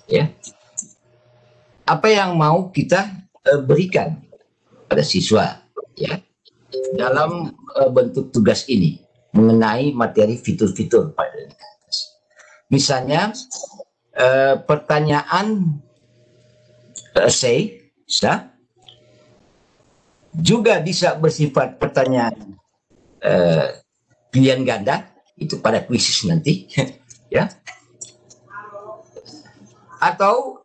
ya apa yang mau kita berikan pada siswa ya dalam bentuk tugas ini mengenai materi fitur-fitur pada e-learning Canvas. Misalnya pertanyaan essay bisa, juga bisa bersifat pertanyaan pilihan ganda itu pada kuisis nanti ya, atau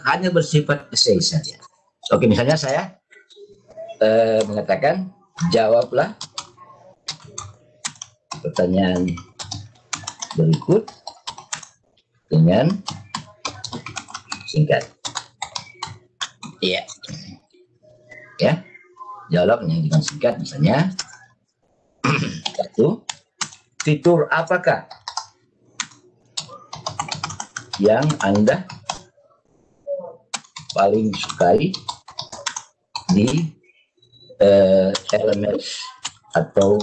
hanya bersifat essay saja. Oke, misalnya saya mengatakan jawablah pertanyaan berikut dengan singkat. Iya. Ya. Jawabnya dengan singkat, misalnya satu, fitur apakah yang Anda paling sukai di LMS atau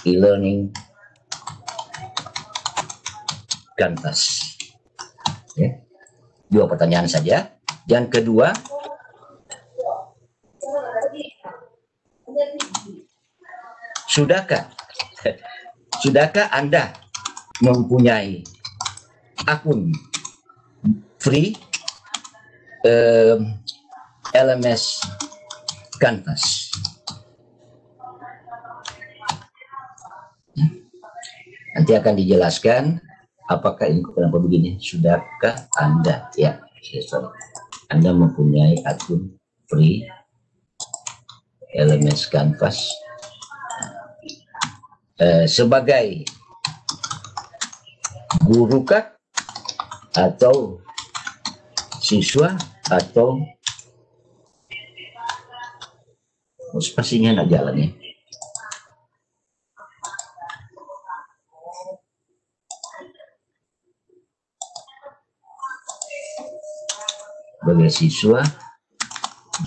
e-learning Canvas? Ya. Dua pertanyaan saja. Yang kedua, sudahkah Anda mempunyai akun free LMS Canvas? Nanti akan dijelaskan apakah ini kenapa begini. Sudahkah Anda Anda mempunyai akun free LMS Canvas sebagai guru kah, atau siswa, atau spasinya nggak jalan ya. Sebagai siswa,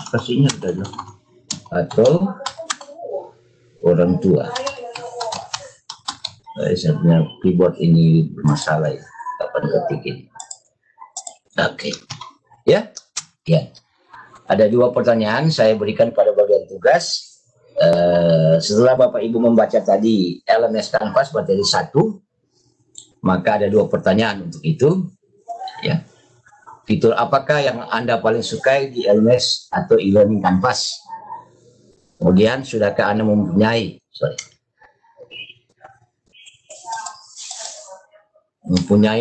spasinya udah jalan, atau orang tua. Sebenarnya keyboard ini bermasalah ya, kapan ketikin. Oke, ya. Ada dua pertanyaan saya berikan pada bagian tugas. Setelah Bapak Ibu membaca tadi LMS Canvas materi 1, maka ada dua pertanyaan untuk itu. Ya, fitur apakah yang Anda paling sukai di LMS atau e-learning Canvas? Kemudian sudahkah Anda mempunyai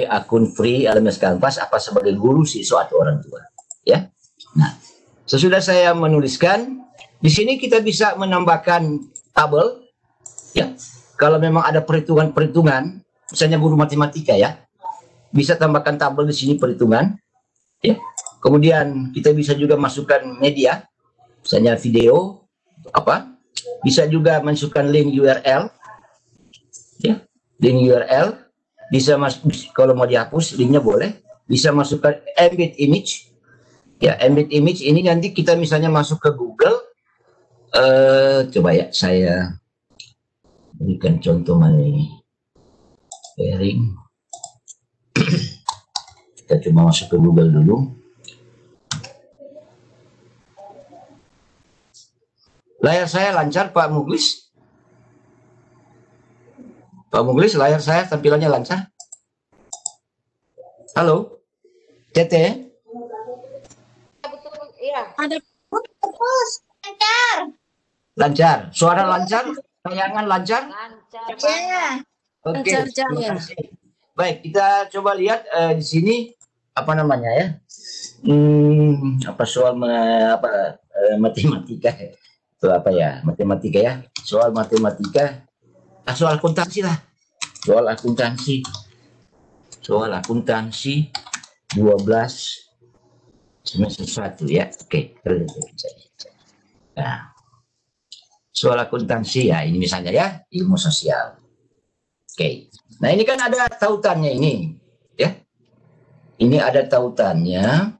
akun free LMS Canvas apa sebagai guru, siswa, atau orang tua? Ya. Nah, sesudah saya menuliskan, di sini kita bisa menambahkan tabel. Ya, kalau memang ada perhitungan-perhitungan, misalnya guru matematika ya, bisa tambahkan tabel di sini perhitungan. Ya. Kemudian kita bisa juga masukkan media, misalnya video, bisa juga masukkan link URL. Ya, link URL. Bisa kalau mau dihapus linknya boleh, bisa masukkan embed image ya. Embed image ini nanti kita misalnya masuk ke Google, coba ya saya berikan contoh mana ini, sharing. Kita coba masuk ke Google dulu. Layar saya lancar Pak Muglis? Pak Muglis, layar saya tampilannya lancar? Halo? Tete? Iya. Ada terus lancar. Lancar. Suara lancar? Tayangan lancar? Lancar. Iya. Oke. Lancar, Terima kasih. Baik, kita coba lihat di sini apa namanya ya? Soal matematika? Itu apa ya? Matematika ya? Soal matematika. Soal akuntansi lah. Soal akuntansi 12 semester 1 ya. Oke. Nah, soal akuntansi ya, ini misalnya ya, ilmu sosial. Oke. Nah, ini kan ada tautannya ini ya. ini ada tautannya.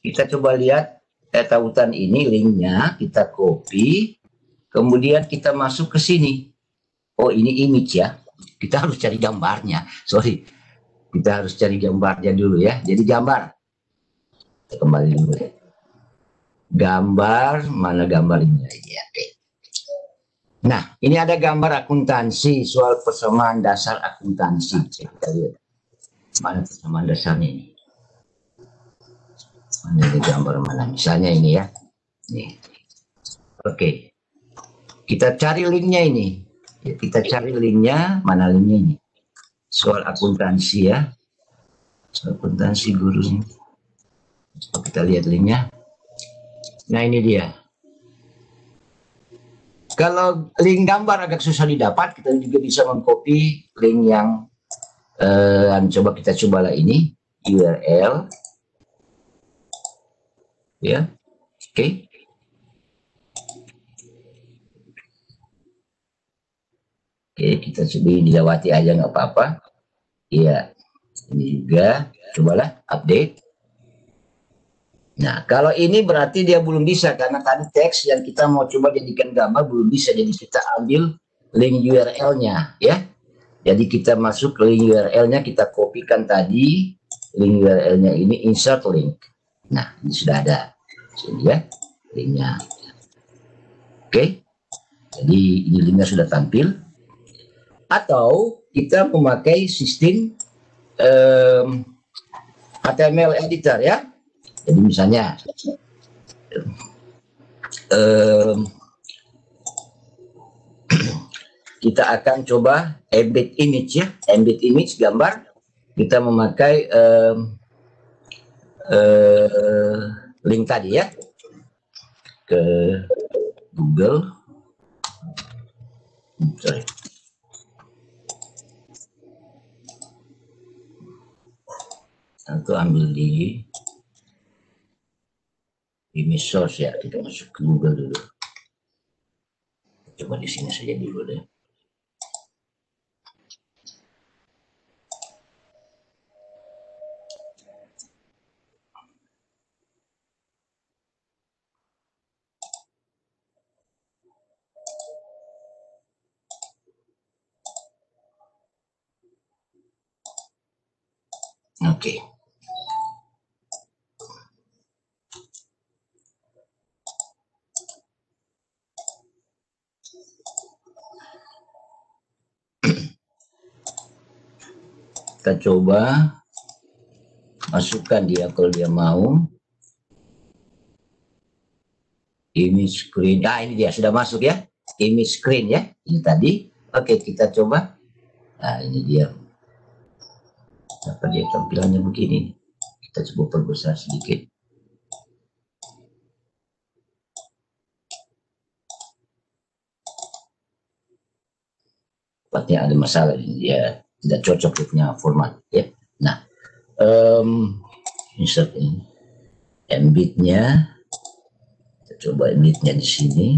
Kita coba lihat tautan ini, linknya kita copy, kemudian kita masuk ke sini. Oh, ini image ya. Kita harus cari gambarnya. Sorry, kita harus cari gambarnya dulu ya. Jadi gambar. Kita kembali dulu ya. Gambar, mana gambar ini? Ya, oke. Nah, ini ada gambar akuntansi, soal persamaan dasar akuntansi. Kita lihat. Mana persamaan dasarnya ini? Mana ini gambar mana? Misalnya ini ya. Nih. Oke. Kita cari linknya ini. Ya, kita cari linknya. Mana linknya ini? Soal akuntansi ya. Soal akuntansi guru ini. Kita lihat linknya. Nah, ini dia. Kalau link gambar agak susah didapat, kita juga bisa mengcopy link yang coba ini URL ya. Oke. Oke, kita coba dilewati aja nggak apa-apa. Iya, ini juga cobalah update. Nah, kalau ini berarti dia belum bisa karena tadi teks yang kita mau coba jadikan gambar belum bisa. Jadi kita ambil link URL-nya ya. Jadi kita masuk ke link URL-nya, kita kopikan tadi link URL-nya ini, insert link. Nah, ini sudah ada. Sini ya, linknya. Oke. Jadi ini linknya sudah tampil. Atau kita memakai sistem HTML editor ya. Jadi misalnya kita akan coba embed image ya, embed image gambar. Kita memakai link tadi ya ke Google. Sorry. Atau ambil di image source ya, kita masuk ke Google dulu. Coba di sini saja dulu deh. Oke. Kita coba masukkan dia kalau dia mau. Image screen. Nah, ini dia sudah masuk ya. Image screen ya. Ini tadi. Oke, kita coba. Nah, ini dia. Apa dia tampilannya begini. Kita coba perbesar sedikit. Tempatnya ada masalah ini dia. Tidak cocok punya format ya. Nah, insert ini embed-nya, kita coba embed-nya di sini.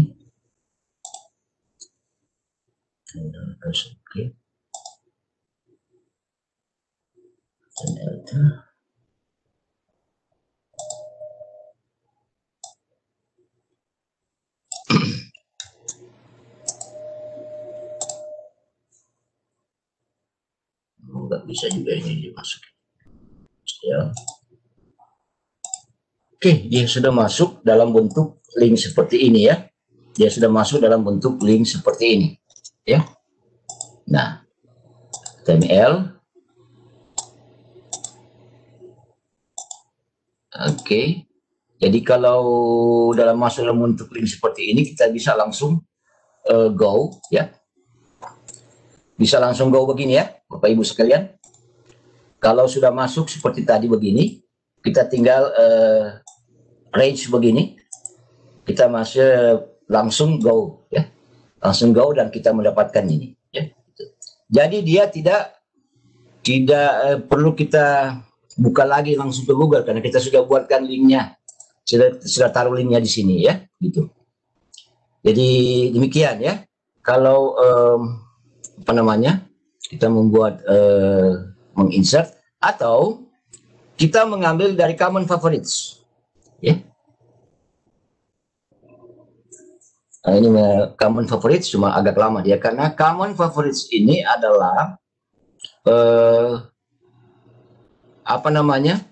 Oke. Dan enter. Nggak bisa juga ini dimasukin ya. Oke, dia sudah masuk dalam bentuk link seperti ini ya. Dia sudah masuk dalam bentuk link seperti ini ya. Nah, HTML. Oke. Jadi kalau masuk dalam bentuk link seperti ini, kita bisa langsung go ya. Bisa langsung go begini ya, Bapak Ibu sekalian. Kalau sudah masuk seperti tadi begini, kita tinggal range begini. Kita masuk langsung go ya. Langsung go dan kita mendapatkan ini ya. Jadi dia tidak perlu kita buka lagi langsung ke Google karena kita sudah buatkan linknya. Sudah taruh linknya di sini ya, gitu. Jadi demikian ya. Kalau kita membuat menginsert atau kita mengambil dari common favorites. Ya. Nah, ini common favorites cuma agak lama dia karena common favorites ini adalah apa namanya?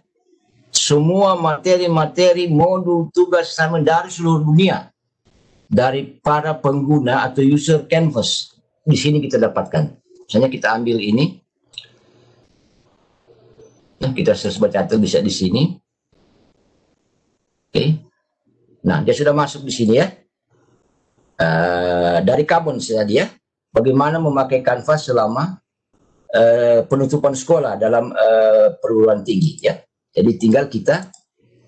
Semua materi-materi modul tugas assignment dari seluruh dunia, dari para pengguna atau user Canvas. Di sini kita dapatkan. Misalnya kita ambil ini. Nah, kita sebaca itu bisa di sini. Oke. Nah, dia sudah masuk di sini ya. Dari Commons tadi ya. Bagaimana memakai Canvas selama penutupan sekolah dalam perguruan tinggi ya. Jadi tinggal kita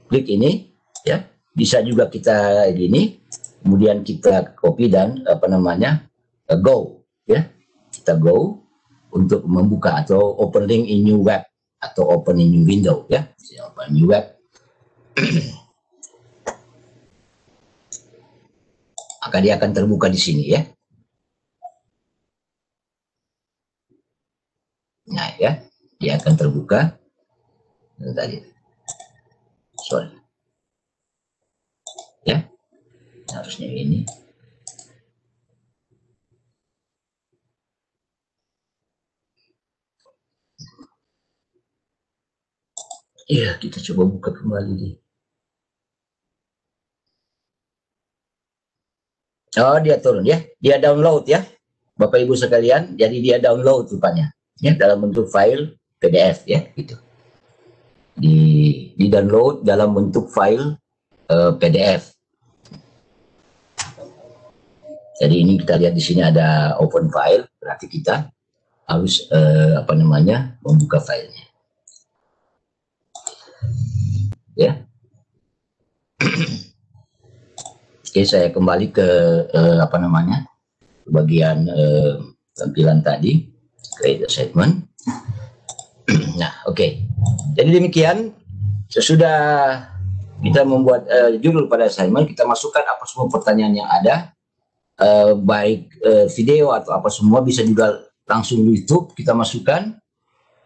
klik ini ya. Bisa juga kita gini. Kemudian kita copy dan apa namanya? Go ya. Kita go untuk membuka atau open link in new web atau open in new window ya. Open new web. Maka dia akan terbuka di sini ya. Nah ya, dia akan terbuka. Tadi, sorry, ya, harusnya ini. Iya, kita coba buka kembali nih. Oh, dia turun ya, dia download ya, Bapak Ibu sekalian. Jadi dia download rupanya, ya, dalam bentuk file PDF ya, gitu. Di download dalam bentuk file PDF. Jadi ini kita lihat di sini ada open file, berarti kita harus apa namanya membuka filenya. Ya. Oke, saya kembali ke apa namanya bagian tampilan tadi, create assignment. Nah, oke. Jadi demikian, sesudah kita membuat judul pada assignment, kita masukkan apa semua pertanyaan yang ada, baik video atau apa semua, bisa juga langsung di YouTube kita masukkan.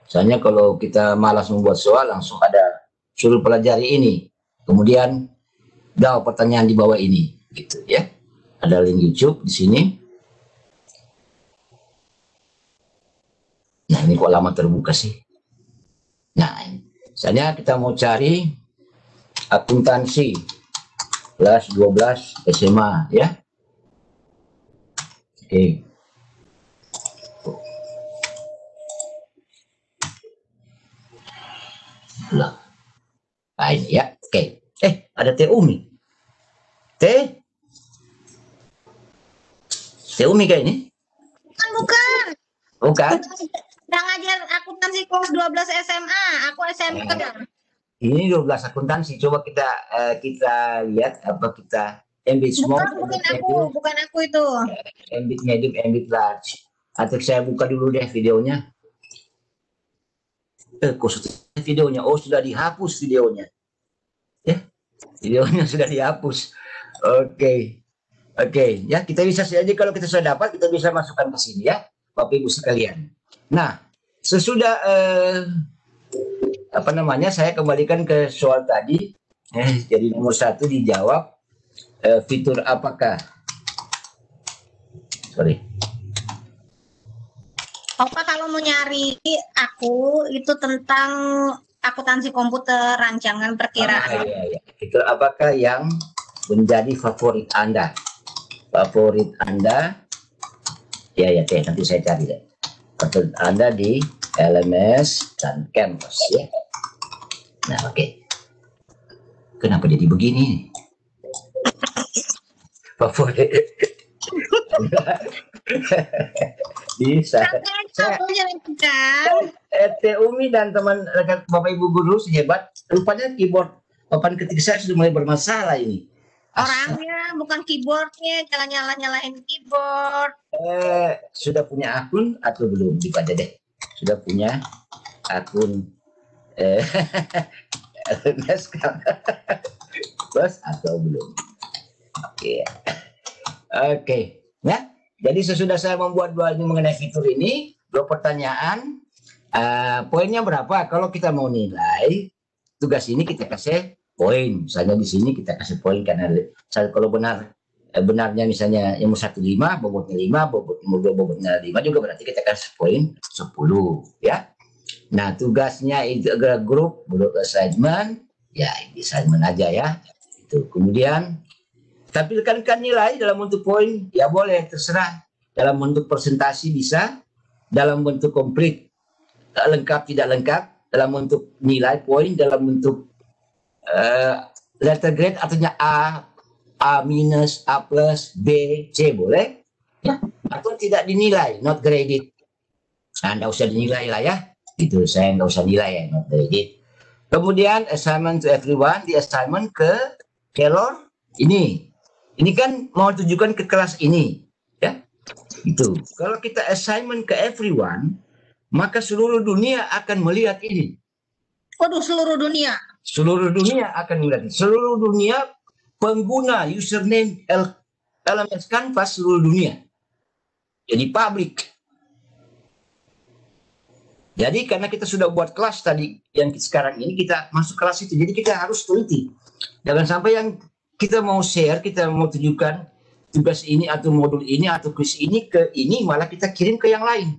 Misalnya kalau kita malas membuat soal, langsung ada suruh pelajari ini, kemudian jawab pertanyaan di bawah ini, gitu ya. Ada link YouTube di sini. Nah, ini kok lama terbuka sih. Nah, misalnya kita mau cari akuntansi kelas 12 SMA ya. Oke. Nah, ini ya. Oke. Ada Teh Umi. Teh Umi kayak ini? Bukan. Bukan. Sedang ngajar akuntansi kelas 12 SMA. Aku SMP. Ini 12 akuntansi. Coba kita lihat apa kita embed small. Bukan aku itu. Embed medium, embed large. Atau saya buka dulu deh videonya. Kok videonya? Oh, sudah dihapus videonya. Ya, videonya sudah dihapus. Oke. Ya, kita bisa saja kalau kita sudah dapat, kita bisa masukkan ke sini ya, Bapak Ibu sekalian. Nah, sesudah apa namanya, saya kembalikan ke soal tadi. Jadi nomor 1 dijawab, fitur apakah? Sorry. Opa kalau mau nyari aku itu tentang akuntansi komputer, rancangan perkiraan. Iya. Fitur apakah yang menjadi favorit Anda? Favorit Anda, ya Teh, nanti saya cari deh. Favorit Anda di LMS dan Canvas ya. Nah, oke. Kenapa jadi begini? Favorit. Bisa. Teh Umi dan teman rekan Bapak Ibu guru sehebat, rupanya keyboard papan ketik saya sudah mulai bermasalah ini. Orangnya bukan keyboardnya, jangan nyalahin keyboard. Sudah punya akun atau belum? Dibaca deh. Sudah punya akun LMS Bos atau belum? Oke. Ya. Jadi sesudah saya membuat dua ini mengenai fitur ini, 2 pertanyaan. Poinnya berapa? Kalau kita mau nilai, tugas ini kita kasih poin. Misalnya di sini kita kasih poin karena kalau benarnya misalnya yang 15, bobotnya 5, bobotnya 5 juga berarti kita kasih poin 10 ya. Nah, tugasnya itu grup assignment, ya assignment aja ya. Itu. Kemudian tampilkan nilai dalam bentuk poin, ya boleh terserah. Dalam bentuk presentasi bisa, dalam bentuk komplit, lengkap tidak lengkap, dalam bentuk nilai poin, dalam bentuk letter grade artinya A minus, A plus, B, C boleh, ya. Atau tidak dinilai, not graded. Nah, nggak usah dinilai lah ya. Itu saya nggak usah nilai ya, not graded. Kemudian assignment to everyone, di assignment ke Kelor ini. Ini kan mau tujukan ke kelas ini, ya. Itu. Kalau kita assignment ke everyone, maka seluruh dunia akan melihat ini. Waduh, seluruh dunia. Seluruh dunia akan melihat. Seluruh dunia pengguna username LMS Canvas seluruh dunia. Jadi public. Jadi karena kita sudah buat kelas tadi yang sekarang ini kita masuk kelas itu. Jadi kita harus teliti. Jangan sampai yang kita mau share, kita mau tunjukkan tugas ini atau modul ini atau kuis ini ke ini malah kita kirim ke yang lain.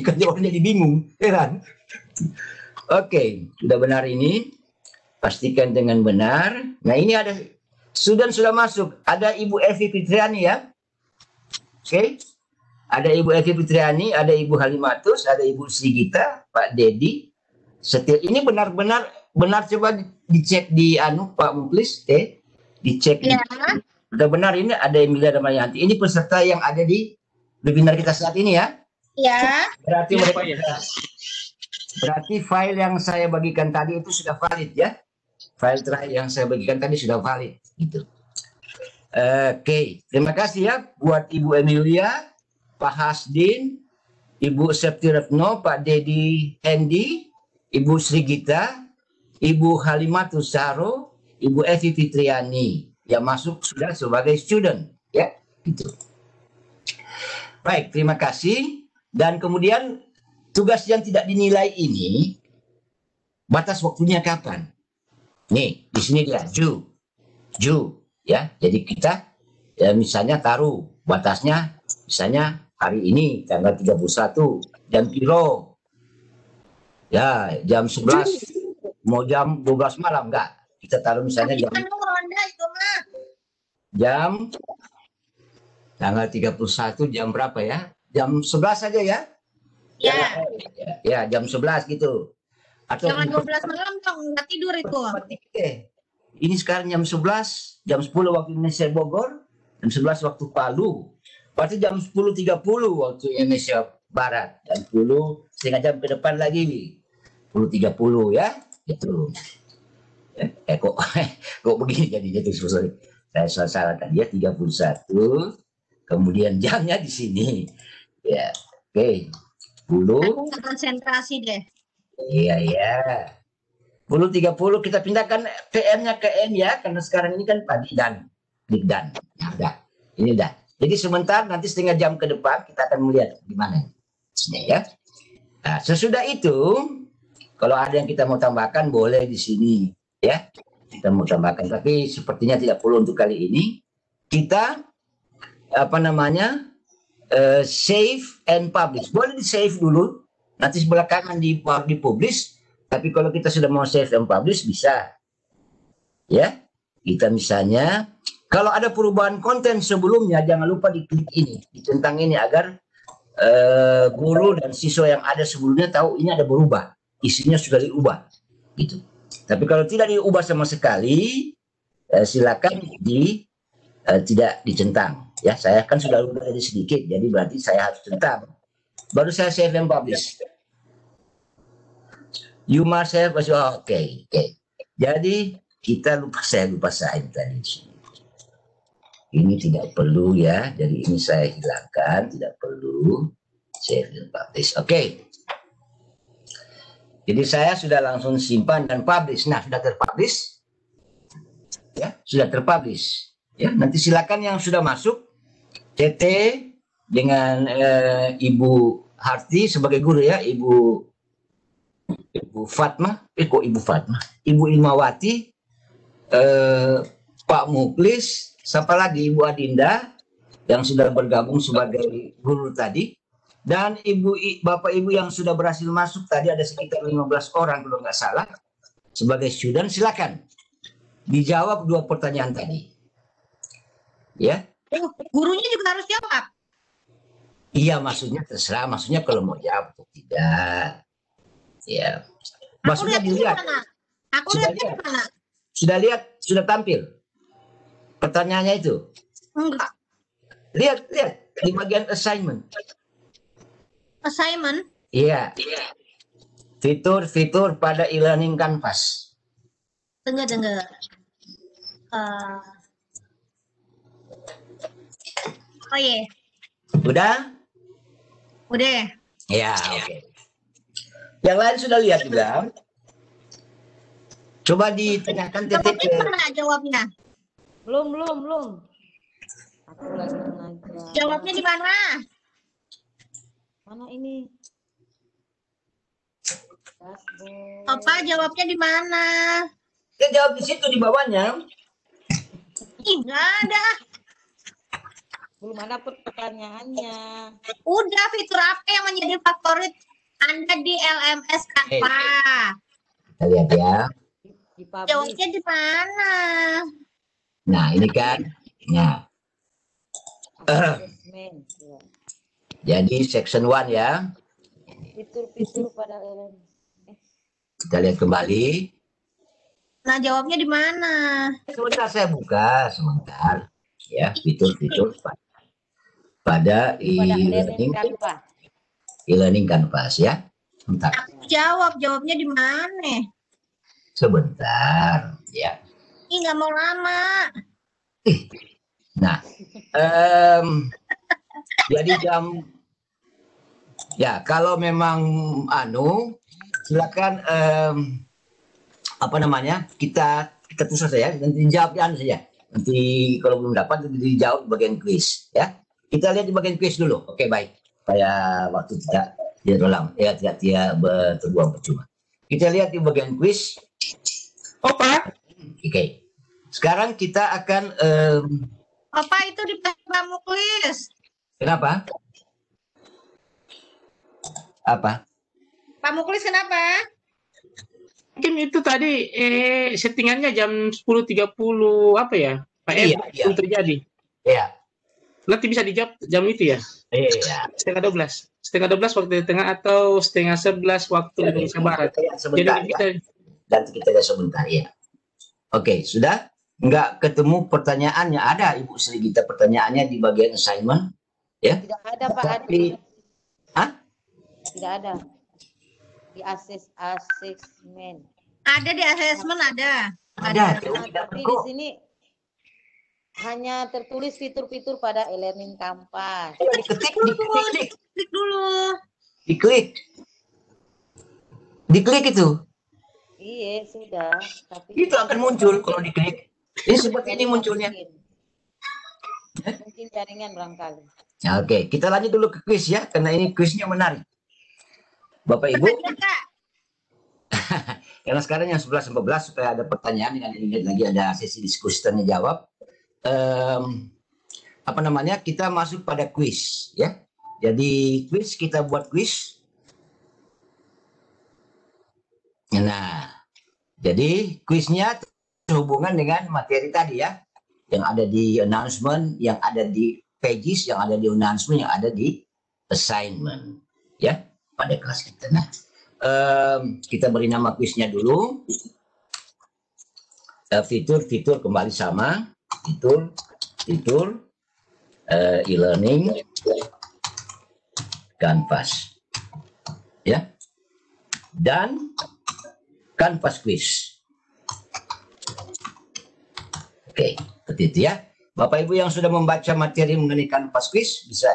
Kan orang jadi bingung, heran. Oke, sudah benar ini. Pastikan dengan benar. Nah, ini ada sudah masuk. Ada Ibu Evi Fitriani ya. Oke. Ada Ibu Evi Fitriani, ada Ibu Halimatus, ada Ibu Sigita, Pak Dedi. Ini benar-benar coba dicek di Pak Muklis, dicek. Ya. Sudah benar ini ada Emilia Damayanti. Ini peserta yang ada di webinar kita saat ini ya. Ya. Berarti berarti file yang saya bagikan tadi itu sudah valid ya. File terakhir yang saya bagikan tadi sudah valid gitu. Oke, terima kasih ya buat Ibu Emilia, Pak Hasdin, Ibu Septi Retno, Pak Dedi Hendi, Ibu Srigita, Ibu Halimatus Saro, Ibu Evi Fitriani yang masuk sudah sebagai student ya gitu. Baik, terima kasih. Dan kemudian tugas yang tidak dinilai ini batas waktunya kapan? Nih, di sini dia Ju ya. Jadi kita ya misalnya taruh batasnya misalnya hari ini tanggal 31 jam piro. Ya, jam 11 mau jam 12 malam enggak? Kita taruh misalnya jam tanggal 31 jam berapa ya? Jam 11 saja ya? Ya, jam 11 gitu. Atau jangan 12 malam dong, nggak tidur itu. Ini sekarang jam 11, jam 10 waktu Indonesia Bogor, jam 11 waktu Palu. Berarti jam 10.30 waktu Indonesia Barat. Jam 10, setengah jam ke depan lagi. 10.30 ya, itu. Kok begini jadinya tuh, sorry. Saya salah tadi ya, 31. Kemudian jamnya di sini. Ya, oke. 10. Konsentrasi deh. Iya. 10.30 kita pindahkan PM-nya ke N ya, karena sekarang ini kan pagi dan klik dan. Ya, udah. Ini udah. Jadi sebentar nanti setengah jam ke depan kita akan melihat gimana. Sini ya. Nah, sesudah itu kalau ada yang kita mau tambahkan boleh di sini ya. Kita mau tambahkan, tapi sepertinya tidak perlu untuk kali ini. Kita save and publish. Boleh di save dulu, nanti belakangan dipublish. Tapi kalau kita sudah mau save and publish bisa, ya. Kita misalnya kalau ada perubahan konten sebelumnya jangan lupa diklik ini, ditentang ini agar guru dan siswa yang ada sebelumnya tahu ini ada berubah, isinya sudah diubah, gitu. Tapi kalau tidak diubah sama sekali, silakan tidak dicentang. Ya, saya kan sudah ubah tadi sedikit, jadi berarti saya harus centang. Baru saya save and publish. You must save, oke. Jadi kita saya lupa tadi. Ini tidak perlu ya, jadi ini saya hilangkan, tidak perlu save and publish. Oke. Jadi saya sudah langsung simpan dan publish. Nah, sudah terpublish. Ya, sudah terpublish. Ya, nanti silakan yang sudah masuk CT dengan Ibu Harti sebagai guru ya, Ibu Ibu Fatma, kok Ibu Fatma? Ibu Ilmawati, Pak Muklis, siapa lagi? Ibu Adinda yang sudah bergabung sebagai guru tadi, dan Bapak Ibu yang sudah berhasil masuk tadi ada sekitar 15 orang kalau nggak salah sebagai student. Silakan dijawab 2 pertanyaan tadi. Ya. Gurunya juga harus jawab. Iya, maksudnya terserah, maksudnya kalau mau jawab atau tidak. Ya. Maksudnya dilihat. Aku lihatnya di mana? Sudah lihat, sudah tampil pertanyaannya itu? Enggak. Lihat di bagian assignment. Assignment? Iya. Fitur-fitur pada e-learning Canvas. Tunggu. Oh iya. Udah? Udah. Ya, oke. Yang lain sudah lihat juga? Coba ditanyakan titik ke... Mana jawabnya? Belum. Aku lagi mengajar. Jawabnya di mana? Mana ini? Apa jawabnya di mana? Dia jawab di situ di bawahnya. Ih, nggak ada. Belum ada pertanyaannya. Udah, fitur apa yang menjadi favorit Anda di LMS Canva? Kita lihat ya. Di publish. Jawabnya di mana? Nah, ini kan. Nah. Assessment, ya. Jadi section 1 ya. Fitur-fitur pada LMS. Kita lihat kembali. Nah, jawabnya di mana? Sebentar saya buka, sebentar. Ya, fitur-fitur pada e-learning Canvas ya. Sebentar. Aku jawabnya di mana? Sebentar ya. Ih, nggak mau lama. Nah, jadi jam ya kalau memang silakan apa namanya kita tulis saja nanti dijawab saja. Nanti kalau belum dapat dijawab di bagian kuis ya. Kita lihat di bagian kuis dulu. Oke, baik. Supaya waktu tidak terulang ya, tidak terbuang percuma. Kita lihat di bagian kuis. Pak. Oke. Sekarang kita akan Apa itu di Pak Muklis? kenapa? Apa? Pak Muklis kenapa? Mungkin itu tadi settingannya jam 10.30 apa ya? Pak Iya. belum terjadi. Iya. Nanti bisa dijawab jam itu ya? Iya. Setengah 12 waktu di tengah atau setengah 11 waktu Indonesia Barat. Sebentar, Jadi kita nanti kita lihat sebentar ya. Oke, sudah? Nggak ketemu pertanyaannya. Ada Ibu Sri Gita pertanyaannya di bagian assignment ya? Tidak ada Pak. Tapi, Tidak ada. Di assessment. Ada di assessment ada. Ada. Tapi di sini hanya tertulis fitur-fitur pada e-learning Canvas. Klik dulu. Diklik itu. Iya, sudah. Tapi Itu akan muncul kalau diklik. Ini seperti ini munculnya. Mungkin jaringan barangkali. Nah, oke, kita lanjut dulu ke kuis ya, karena ini kuisnya menarik. Bapak Ibu, karena sekarang yang 11-14 supaya ada pertanyaan dengan ini lagi ada sesi diskusi tanya jawab. Apa namanya? Kita masuk pada kuis ya. Jadi kuis kita buat kuis. Nah, jadi kuisnya berhubungan dengan materi tadi ya, yang ada di announcement, yang ada di pages, yang ada di announcement, yang ada di assignment ya pada kelas kita. Nah, kita beri nama kuisnya dulu. Fitur kembali sama fitur e-learning Canvas ya, dan Canvas quiz. Oke, seperti itu ya. Bapak Ibu yang sudah membaca materi mengenai Canvas quiz bisa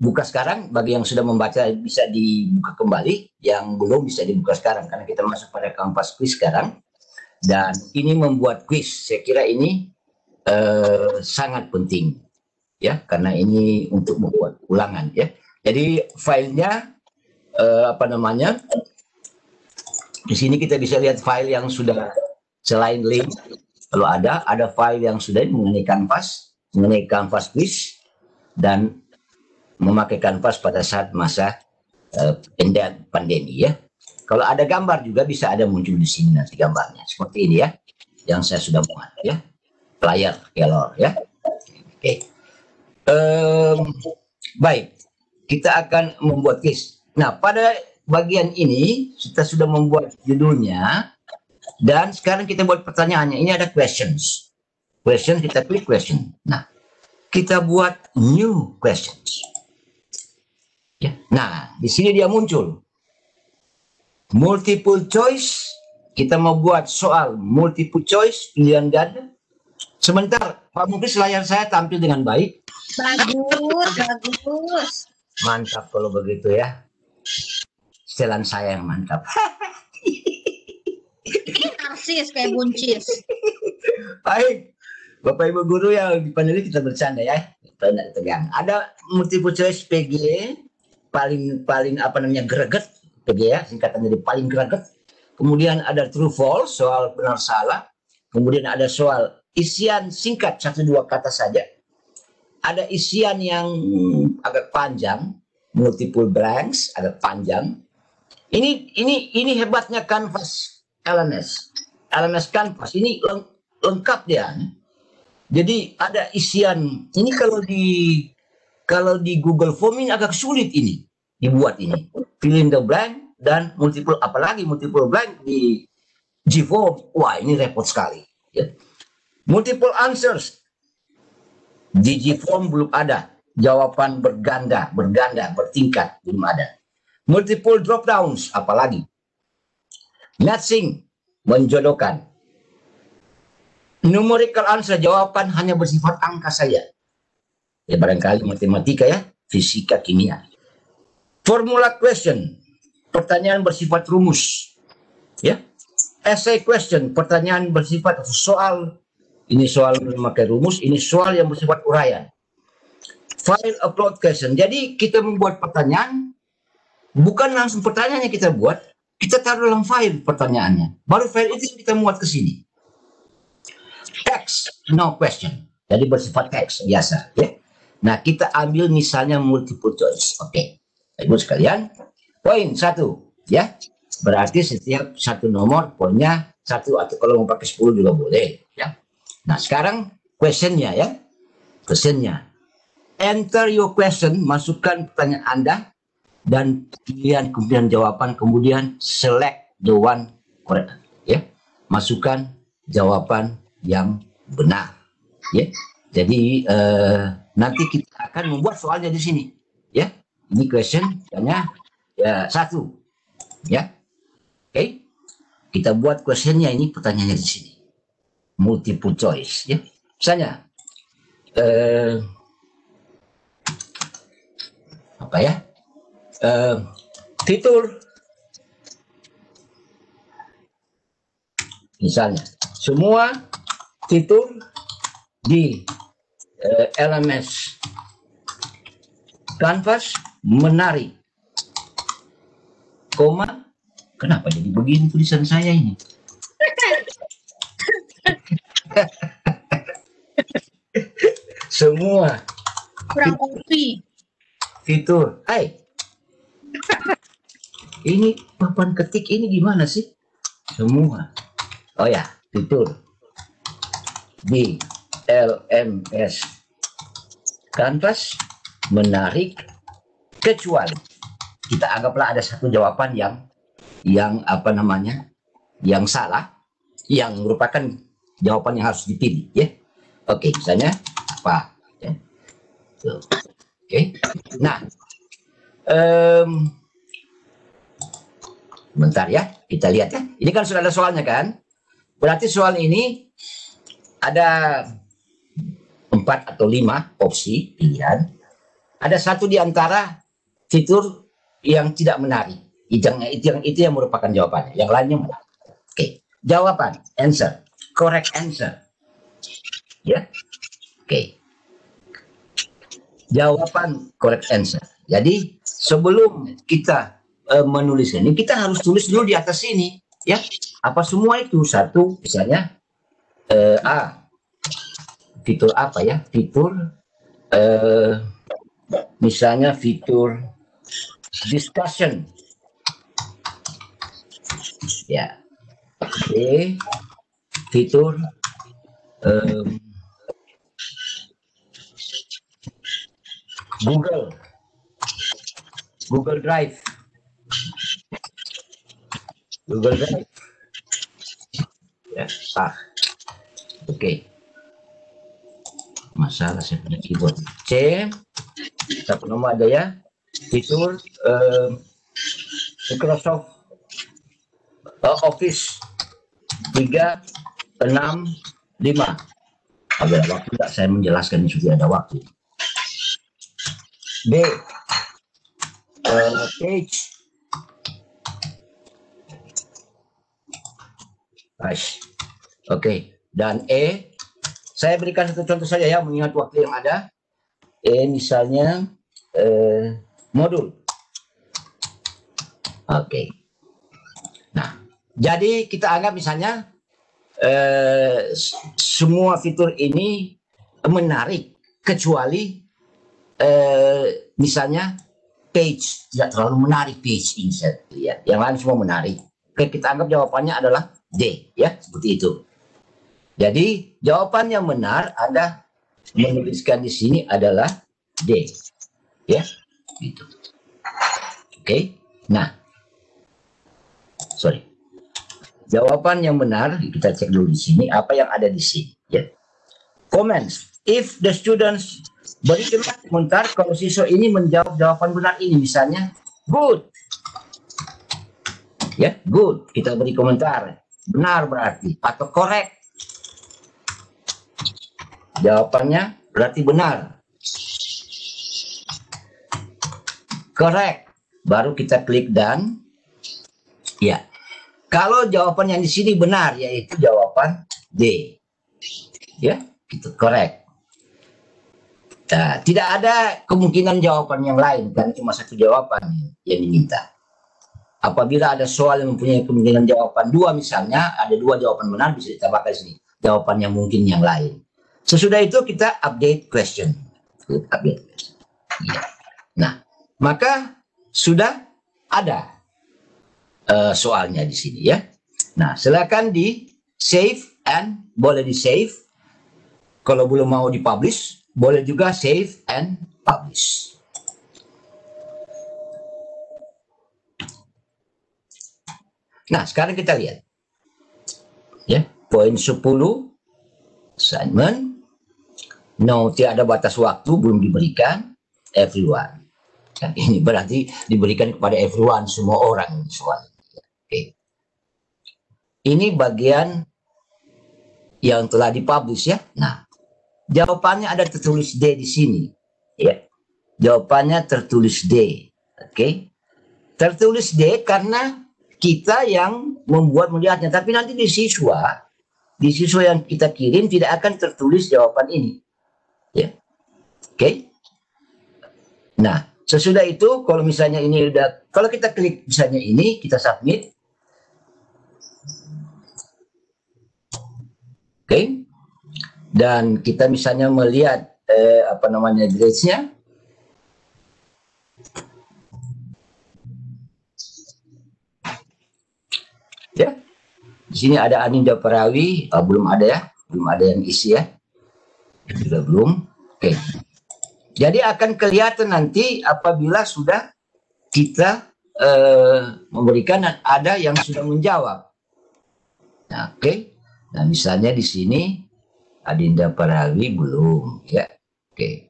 buka sekarang. Bagi yang sudah membaca bisa dibuka kembali, yang belum bisa dibuka sekarang karena kita masuk pada Canvas quiz sekarang. Dan ini membuat quiz, saya kira ini sangat penting ya, karena ini untuk membuat ulangan ya. Jadi filenya apa namanya? Di sini kita bisa lihat file yang sudah selain link. Kalau ada file yang sudah mengenai kanvas quiz dan memakai kanvas pada saat masa pandemi ya. Kalau ada gambar juga bisa ada muncul di sini nanti gambarnya seperti ini ya, yang saya sudah buat ya, player kelor ya. Oke. Baik, kita akan membuat quiz. Nah, pada bagian ini kita sudah membuat judulnya dan sekarang kita buat pertanyaannya. Ini ada questions. Kita pilih question. Nah, kita buat new questions. Ya. Nah, di sini dia muncul. Multiple choice. Kita mau buat soal multiple choice, pilihan ganda. Sebentar, Pak Muklis, layar saya tampil dengan baik. Bagus. Mantap kalau begitu ya. Setelan saya yang mantap. Narsis kayak buncis. Baik, Bapak Ibu guru yang di panel kita bercanda ya. Tidak tegang. Ada multiple choice PG paling apa namanya greget PG ya, singkatan dari paling greget. Kemudian ada true false, soal benar salah. Kemudian ada soal isian singkat 1-2 kata saja. Ada isian yang agak panjang, multiple blanks, agak panjang. Ini hebatnya kanvas LMS kanvas ini lengkap dia. Jadi ada isian. Ini kalau di Google Form ini agak sulit ini dibuat ini. Fill in the blank dan multiple, apalagi multiple blank di G-Form. Wah, ini repot sekali. Ya. Multiple answers di G-Form belum ada. Jawaban berganda, bertingkat belum ada. Multiple drop downs apalagi. Matching, menjodohkan. Numerical answer, jawaban hanya bersifat angka saja. Ya barangkali matematika ya, fisika, kimia. Formula question, pertanyaan bersifat rumus. Ya. Essay question, pertanyaan bersifat soal. Ini soal memakai rumus, ini soal yang bersifat uraian. File upload question. Jadi kita membuat pertanyaan, bukan langsung pertanyaannya kita buat, kita taruh dalam file pertanyaannya. Baru file itu kita muat ke sini. Text, no question. Jadi bersifat teks biasa. Ya. Nah, kita ambil misalnya multiple choice. Oke. Ibu sekalian, poin 1. Ya. Berarti setiap satu nomor poinnya 1, atau kalau mau pakai 10 juga boleh. Ya. Nah, sekarang questionnya ya. Questionnya. Enter your question, masukkan pertanyaan Anda, dan pilihan kemudian jawaban, kemudian select the one correct. Ya. Masukkan jawaban yang benar. Ya. Jadi nanti kita akan membuat soalnya di sini. Ya. Ini question hanya ya 1. Ya. Oke. Kita buat questionnya, ini pertanyaannya di sini. Multiple choice ya. Misalnya apa ya? Fitur misalnya semua fitur di LMS Canvas menarik, koma, kenapa jadi begini tulisan saya ini? Semua Kurang kopi. fitur, ini papan ketik ini gimana sih? Semua, oh ya, fitur di LMS Canvas menarik, kecuali kita anggaplah ada satu jawaban yang apa namanya, yang salah, yang merupakan jawaban yang harus dipilih ya. Oke, misalnya apa ya. Oke. Nah, bentar ya, kita lihat ya. Ini kan sudah ada soalnya kan? Berarti soal ini ada 4 atau 5 opsi pilihan. Ada satu di antara fitur yang tidak menarik. Itu yang merupakan jawabannya. Yang lainnya menarik. Oke. Jawaban, answer, correct answer. Ya. Oke. Jawaban, correct answer. Jadi sebelum kita menuliskan ini, kita harus tulis dulu di atas sini, ya. Apa semua itu? Satu, misalnya A, fitur apa ya? Fitur, misalnya fitur discussion, ya. B, fitur Google Drive. Ya, sah. Oke. Masalah saya punya keyboard. C, satu nomor ada ya. Fitur Microsoft Office 365. Ada waktu tidak saya menjelaskan, sudah ada waktu. B, page. Nice. Oke. Dan E, saya berikan satu contoh saja ya, mengingat waktu yang ada. E misalnya modul. Oke. Nah, jadi kita anggap misalnya semua fitur ini menarik, kecuali misalnya page tidak terlalu menarik, page insert, ya. Yang lain semua menarik. Oke, kita anggap jawabannya adalah D, ya, seperti itu. Jadi jawaban yang benar Anda menuliskan di sini adalah D, ya, gitu. Oke, nah, sorry. Jawaban yang benar kita cek dulu di sini apa yang ada di sini, ya. Comments. If the students, berikanlah komentar kalau siswa ini menjawab jawaban benar ini, misalnya good, ya, good, kita beri komentar benar berarti, atau correct, jawabannya berarti benar, correct, baru kita klik dan, ya. Kalau jawaban yang di sini benar, yaitu jawaban D, ya, gitu, correct. Nah, tidak ada kemungkinan jawaban yang lain, karena cuma satu jawaban yang diminta. Apabila ada soal yang mempunyai kemungkinan jawaban dua, misalnya ada dua jawaban benar, bisa ditambahkan di sini jawaban yang mungkin yang lain. Sesudah itu kita update question. Update question. Ya. Nah, maka sudah ada soalnya di sini, ya. Nah, silakan di save, and boleh di save. Kalau belum mau dipublish, boleh juga save and publish. Nah, sekarang kita lihat, ya, poin 10, assignment, no, tidak ada batas waktu, belum diberikan, everyone. Dan ini berarti diberikan kepada everyone, semua orang soal. Oke. Ini bagian yang telah dipublish, ya. Nah, jawabannya ada tertulis D di sini, ya. Jawabannya tertulis D. Oke. Tertulis D karena kita yang membuat melihatnya, tapi nanti di siswa yang kita kirim tidak akan tertulis jawaban ini, ya. Oke. Nah, sesudah itu kalau misalnya ini udah, kalau kita klik misalnya ini, kita submit. Oke. Dan kita misalnya melihat apa namanya grades-nya. Ya, di sini ada Aninda Parawi, belum ada ya, belum ada yang isi ya, sudah belum. Oke, jadi akan kelihatan nanti apabila sudah kita memberikan dan ada yang sudah menjawab. Nah, oke, nah misalnya di sini Adinda Parawi belum, ya, oke,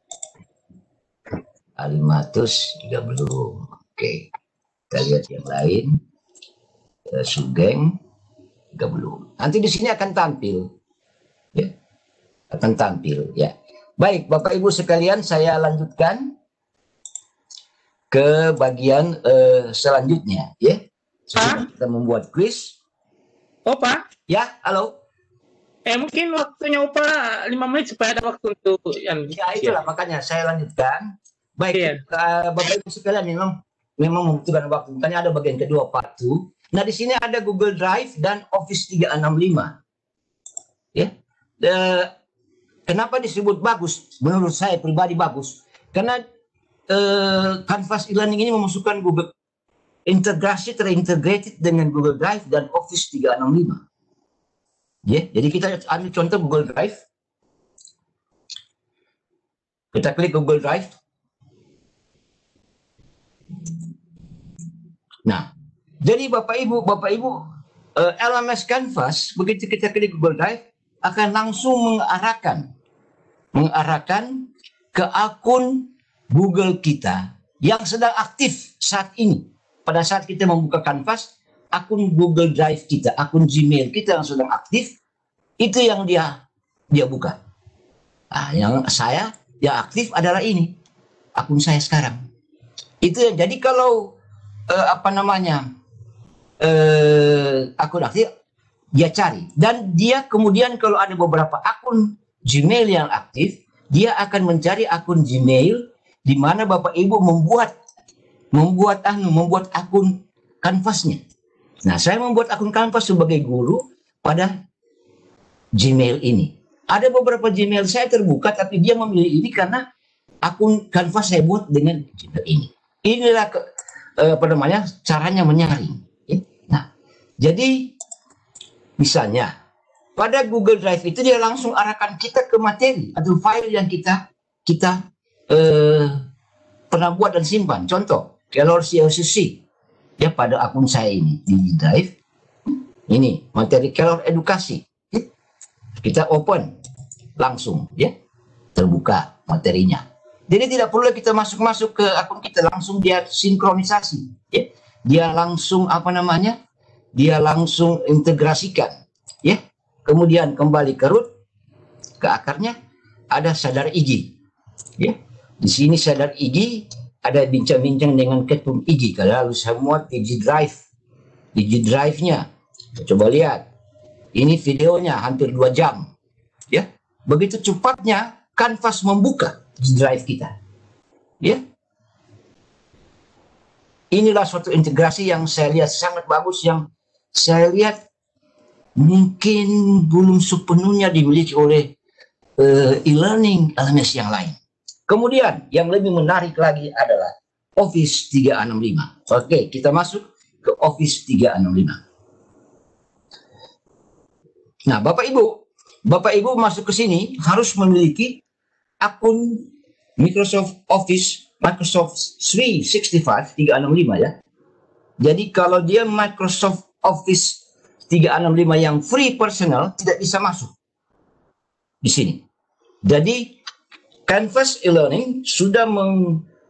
Alimatus juga belum, oke, kita lihat yang lain. Sugeng juga belum. Nanti di sini akan tampil, ya, akan tampil, ya. Baik, Bapak Ibu sekalian, saya lanjutkan ke bagian selanjutnya, ya. Kita membuat quiz. Opa, ya, halo. Mungkin waktunya Opa 5 menit supaya ada waktu untuk yang. Ya, itulah makanya saya lanjutkan. Baik, Bapak Ibu sekalian, memang memang membutuhkan waktu. Makanya ada bagian kedua part 2. Nah, di sini ada Google Drive dan Office 365. Ya. Kenapa disebut bagus? Menurut saya pribadi bagus. Karena Canvas e-learning ini memasukkan Google integrasi terintegrated dengan Google Drive dan Office 365. Ya, jadi kita ambil contoh Google Drive. Kita klik Google Drive. Nah, jadi Bapak Ibu, LMS Canvas begitu kita klik Google Drive akan langsung mengarahkan ke akun Google kita yang sedang aktif saat ini. Pada saat kita membuka Canvas, akun Google Drive kita, akun Gmail kita yang sedang aktif, itu yang dia buka. Nah, yang saya yang aktif adalah ini, akun saya sekarang. Itu jadi kalau akun aktif, dia cari. Dan dia kemudian kalau ada beberapa akun Gmail yang aktif, dia akan mencari akun Gmail di mana Bapak Ibu membuat akun Canvasnya. Nah, saya membuat akun Canvas sebagai guru pada Gmail ini. Ada beberapa Gmail saya terbuka, tapi dia memilih ini karena akun Canvas saya buat dengan Gmail ini. Inilah caranya menyaring. Nah, jadi misalnya pada Google Drive itu dia langsung arahkan kita ke materi atau file yang kita pernah buat dan simpan. Contoh, Keylor CLCC ya pada akun saya ini di Drive. Ini materi Keylor edukasi. Kita open langsung ya, terbuka materinya. Jadi tidak perlu kita masuk ke akun kita, langsung dia sinkronisasi ya. Dia langsung dia langsung integrasikan ya. Kemudian kembali ke root, ke akarnya ada Sadar Igi ya. Di sini Sadar Igi ada bincang-bincang dengan Ketum Igi. Kalau semua Digi Drive-nya. Coba lihat. Ini videonya hampir 2 jam. Ya. Begitu cepatnya Canvas membuka di drive kita. Ya. Inilah suatu integrasi yang saya lihat sangat bagus, yang saya lihat mungkin belum sepenuhnya dimiliki oleh e-learning LMS yang lain. Kemudian yang lebih menarik lagi adalah Office 365. Oke, kita masuk ke Office 365. Nah, Bapak Ibu masuk ke sini harus memiliki akun Microsoft Office, Microsoft 365 ya. Jadi kalau dia Microsoft Office 365 yang free personal tidak bisa masuk di sini. Jadi Canvas e-learning sudah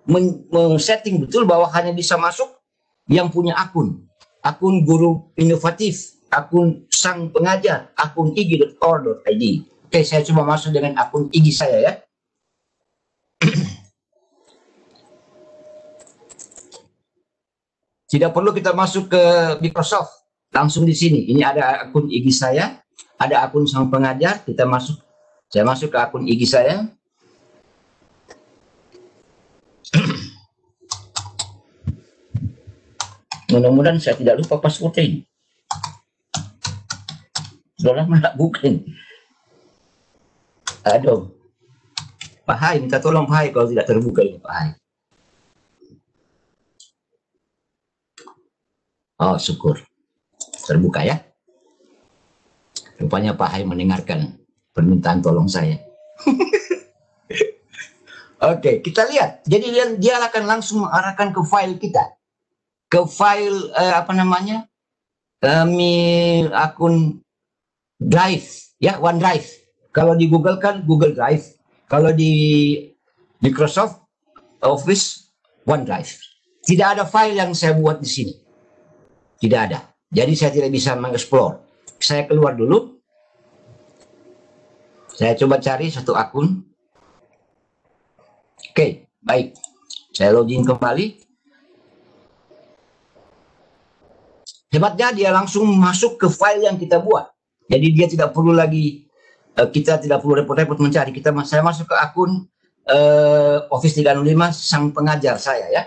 men-setting betul bahwa hanya bisa masuk yang punya akun guru inovatif, akun sang pengajar, akun igi.or.id. Oke, saya coba masuk dengan akun igi saya ya. Tidak perlu kita masuk ke Microsoft, langsung di sini. Ini ada akun igi saya, ada akun sang pengajar, saya masuk ke akun igi saya. Mudah-mudahan saya tidak lupa passwordnya ini. Sudah lama tak bukan. Aduh. Pak Hai, minta tolong Pak Hai kalau tidak terbuka ini Pak Hai. Oh, syukur. Terbuka ya. Rupanya Pak Hai mendengarkan permintaan tolong saya. Oke, kita lihat. Jadi dia akan langsung mengarahkan ke file kita. Ke file akun Drive ya, OneDrive. Kalau di Google kan Google Drive, kalau di Microsoft Office OneDrive. Tidak ada file yang saya buat di sini. Tidak ada. Jadi saya tidak bisa mengeksplor. Saya keluar dulu. Saya coba cari satu akun. Oke, baik. Saya login kembali. Hebatnya dia langsung masuk ke file yang kita buat. Jadi dia tidak perlu lagi, kita tidak perlu repot-repot mencari. Saya masuk ke akun Office 365 sang pengajar saya ya.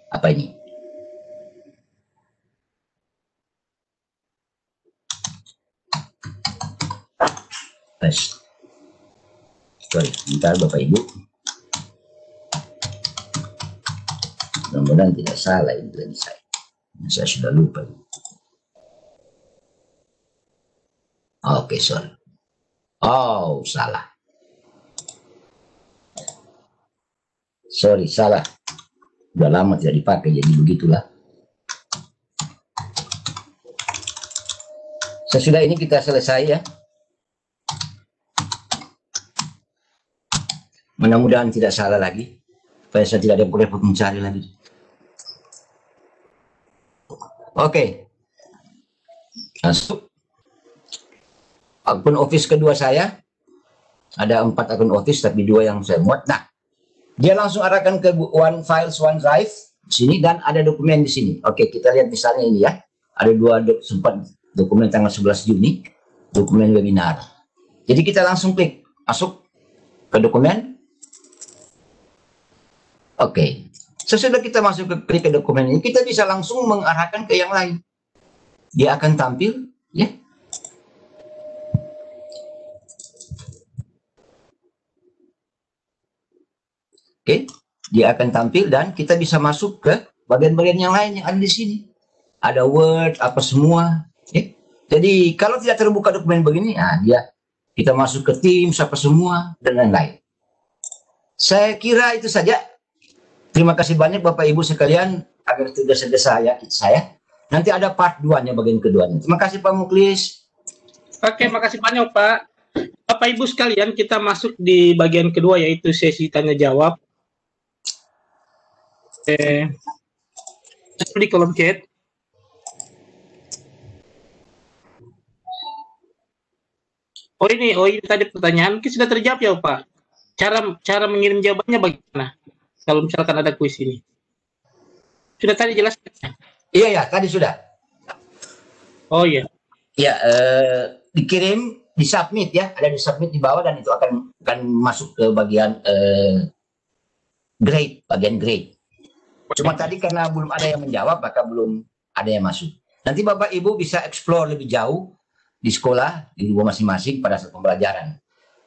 Apa ini? Sorry, bentar Bapak Ibu. Mudah-mudahan tidak salah ini saya. Saya sudah lupa. Oke, sorry. Oh, salah. Sorry, salah. Udah lama tidak dipakai, jadi begitulah. Sesudah ini kita selesai ya. Mudah-mudahan tidak salah lagi. Supaya saya tidak ada repot mencari lagi. Oke. Masuk. Akun Office kedua saya. Ada 4 akun Office, tapi 2 yang saya muat. Nah, dia langsung arahkan ke OneFiles, OneDrive di sini, dan ada dokumen di sini. Oke, kita lihat misalnya ini ya. Ada 2 sempat dokumen tanggal 11 Juni, dokumen webinar. Jadi kita langsung klik masuk ke dokumen. Oke. Sesudah kita masuk ke dokumen ini, kita bisa langsung mengarahkan ke yang lain. Dia akan tampil, ya. Oke, dia akan tampil dan kita bisa masuk ke bagian-bagian yang lain yang ada di sini. Ada Word, apa semua. Ya. Jadi kalau tidak terbuka dokumen begini, nah kita masuk ke Teams, apa semua, dan lain-lain. Saya kira itu saja. Terima kasih banyak Bapak Ibu sekalian agar tidak saya. Nanti ada part 2-nya bagian keduanya. Terima kasih Pak Muklis. Oke, makasih banyak Pak. Bapak Ibu sekalian, kita masuk di bagian kedua yaitu sesi tanya jawab. Di kolom chat. Oh ini tadi pertanyaan mungkin sudah terjawab ya Pak. Cara mengirim jawabannya bagaimana? Kalau misalkan ada kuis ini. Sudah tadi jelas? Iya, tadi sudah. Oh iya. Ya, dikirim, disubmit ya. Ada disubmit di bawah dan itu akan masuk ke bagian bagian grade. Cuma tadi karena belum ada yang menjawab, maka belum ada yang masuk. Nanti Bapak Ibu bisa explore lebih jauh di sekolah, di rumah masing-masing pada saat pembelajaran.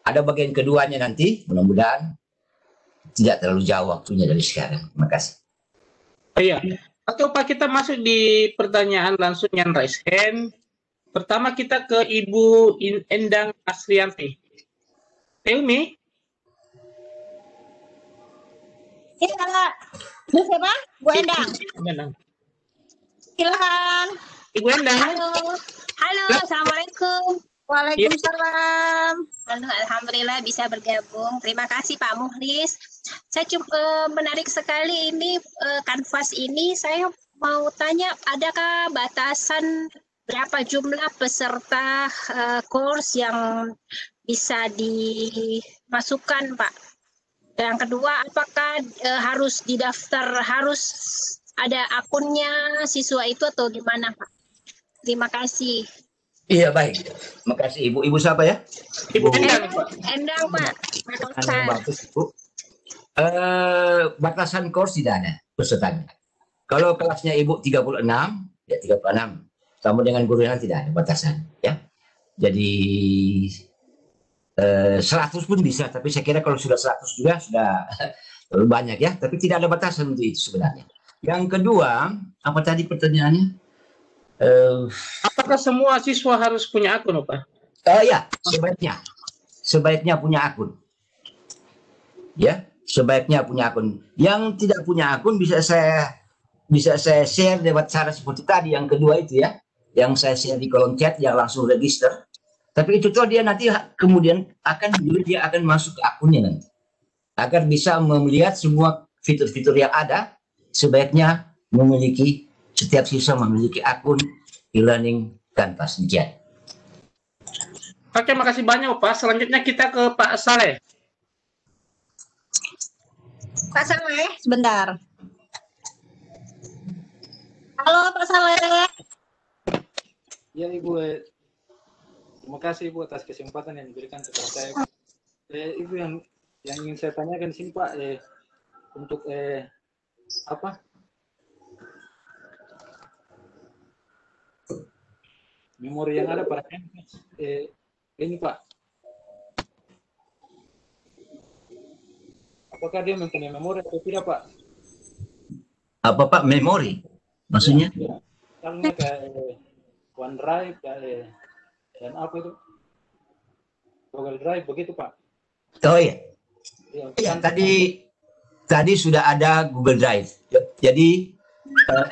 Ada bagian keduanya nanti, mudah-mudahan tidak terlalu jauh waktunya dari sekarang. Terima kasih. Oh, iya. Oke Pak, kita masuk di pertanyaan langsung yang raise hand. Pertama kita ke Ibu Endang Asrianti. Umi? Iya, Bu siapa? Bu Endang. Silakan. Ibu Endang. Halo, Assalamualaikum. Waalaikumsalam. Alhamdulillah bisa bergabung. Terima kasih Pak Muhlis. Saya cuma menarik sekali ini kanvas ini. Saya mau tanya, adakah batasan berapa jumlah peserta course yang bisa dimasukkan, Pak? Yang kedua, apakah harus didaftar, harus ada akunnya siswa itu atau gimana, Pak? Terima kasih. Iya, baik. Terima kasih Ibu. Ibu siapa ya? Ibu Endang, Pak. Endang, Pak. Bagus, Ibu. Batasan course tidak ada pesertanya. Kalau kelasnya Ibu 36, ya 36. Sama dengan guru yang tidak ada batasan, ya. Jadi 100 pun bisa, tapi saya kira kalau sudah 100 juga sudah terlalu banyak ya. Tapi tidak ada batasan untuk itu sebenarnya. Yang kedua, apa tadi pertanyaannya? Apakah semua siswa harus punya akun, Pak? Ya, sebaiknya punya akun. Ya, sebaiknya punya akun. Yang tidak punya akun bisa saya share lewat cara seperti tadi yang kedua itu ya, yang saya share di kolom chat yang langsung register. Tapi itu tuh dia nanti kemudian dia akan masuk ke akunnya nanti, agar bisa melihat semua fitur-fitur yang ada. Sebaiknya setiap siswa memiliki akun e-learning Canvas. Oke, makasih banyak Pak. Selanjutnya kita ke Pak Saleh. Pak Saleh, sebentar. Halo Pak Saleh. Ya Ibu, terima kasih Ibu atas kesempatan yang diberikan kepada saya. Ibu yang ingin saya tanyakan di sini Pak, untuk memori yang ada pada ini Pak. Apakah dia mempunyai memori atau tidak Pak? Apa Pak memori? Maksudnya? Misalnya kayak OneDrive dan apa itu? Google Drive begitu Pak. Oh iya. Ya, Tadi sudah ada Google Drive. Jadi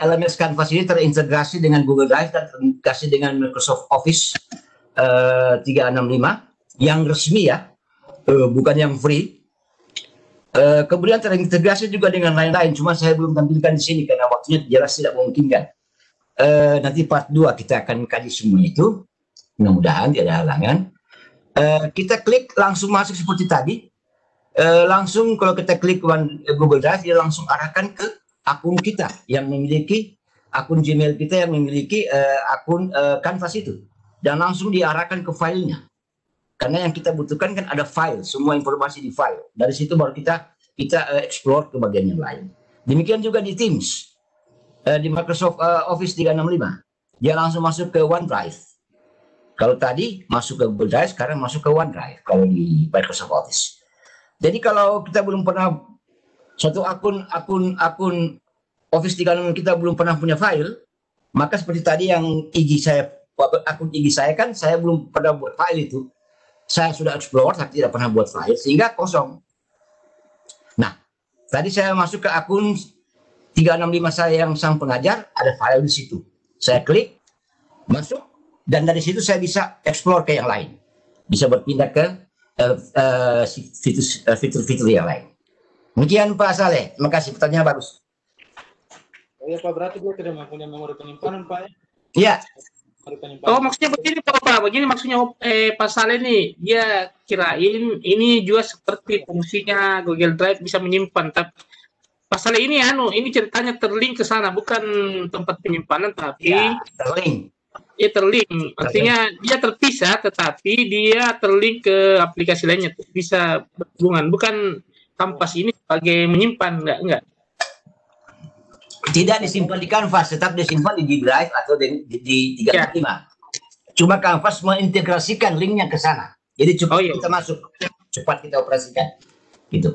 LMS Canvas ini terintegrasi dengan Google Drive dan terintegrasi dengan Microsoft Office 365 yang resmi ya, bukan yang free. Kemudian terintegrasi juga dengan lain-lain, cuma saya belum tampilkan di sini karena waktunya jelas tidak memungkinkan. Nanti part 2 kita akan kaji semua itu, mudah-mudahan tidak ada halangan. Kita klik langsung masuk seperti tadi. Langsung kalau kita klik Google Drive, dia langsung arahkan ke akun kita yang memiliki akun Gmail kita yang memiliki akun Canvas itu, dan langsung diarahkan ke filenya. Karena yang kita butuhkan kan ada file, semua informasi di file. Dari situ baru kita explore ke bagian yang lain. Demikian juga di Teams, di Microsoft Office 365, dia langsung masuk ke OneDrive. Kalau tadi masuk ke Google Drive, sekarang masuk ke OneDrive kalau di Microsoft Office. Jadi kalau kita belum pernah satu akun Office 365 kita belum pernah punya file, maka seperti tadi yang akun IG saya kan saya belum pernah buat file itu. Saya sudah explore tapi tidak pernah buat file sehingga kosong. Nah, tadi saya masuk ke akun 365 saya yang sang pengajar, ada file di situ. Saya klik, masuk, dan dari situ saya bisa explore ke yang lain. Bisa berpindah ke fitur-fitur yang lain. Demikian Pak Saleh, terima kasih, pertanyaan bagus. Oh ya Pak, berarti dia tidak mempunyai memori penyimpanan Pak ya? Iya. Oh maksudnya begini Pak, begini maksudnya Pak Saleh nih, dia kirain ini juga seperti fungsinya Google Drive bisa menyimpan, tapi Pak Saleh ini ini ceritanya terlink ke sana, bukan tempat penyimpanan tapi Ya, terlink. Ya terlink, artinya dia terpisah tetapi dia terlink ke aplikasi lainnya, bisa berhubungan, bukan Canvas ini sebagai menyimpan, enggak. Tidak disimpan di Canvas, tetap disimpan di G Drive atau di 365. Ya. Cuma Canvas mengintegrasikan linknya ke sana. Jadi cepat kita masuk, cepat kita operasikan. Gitu.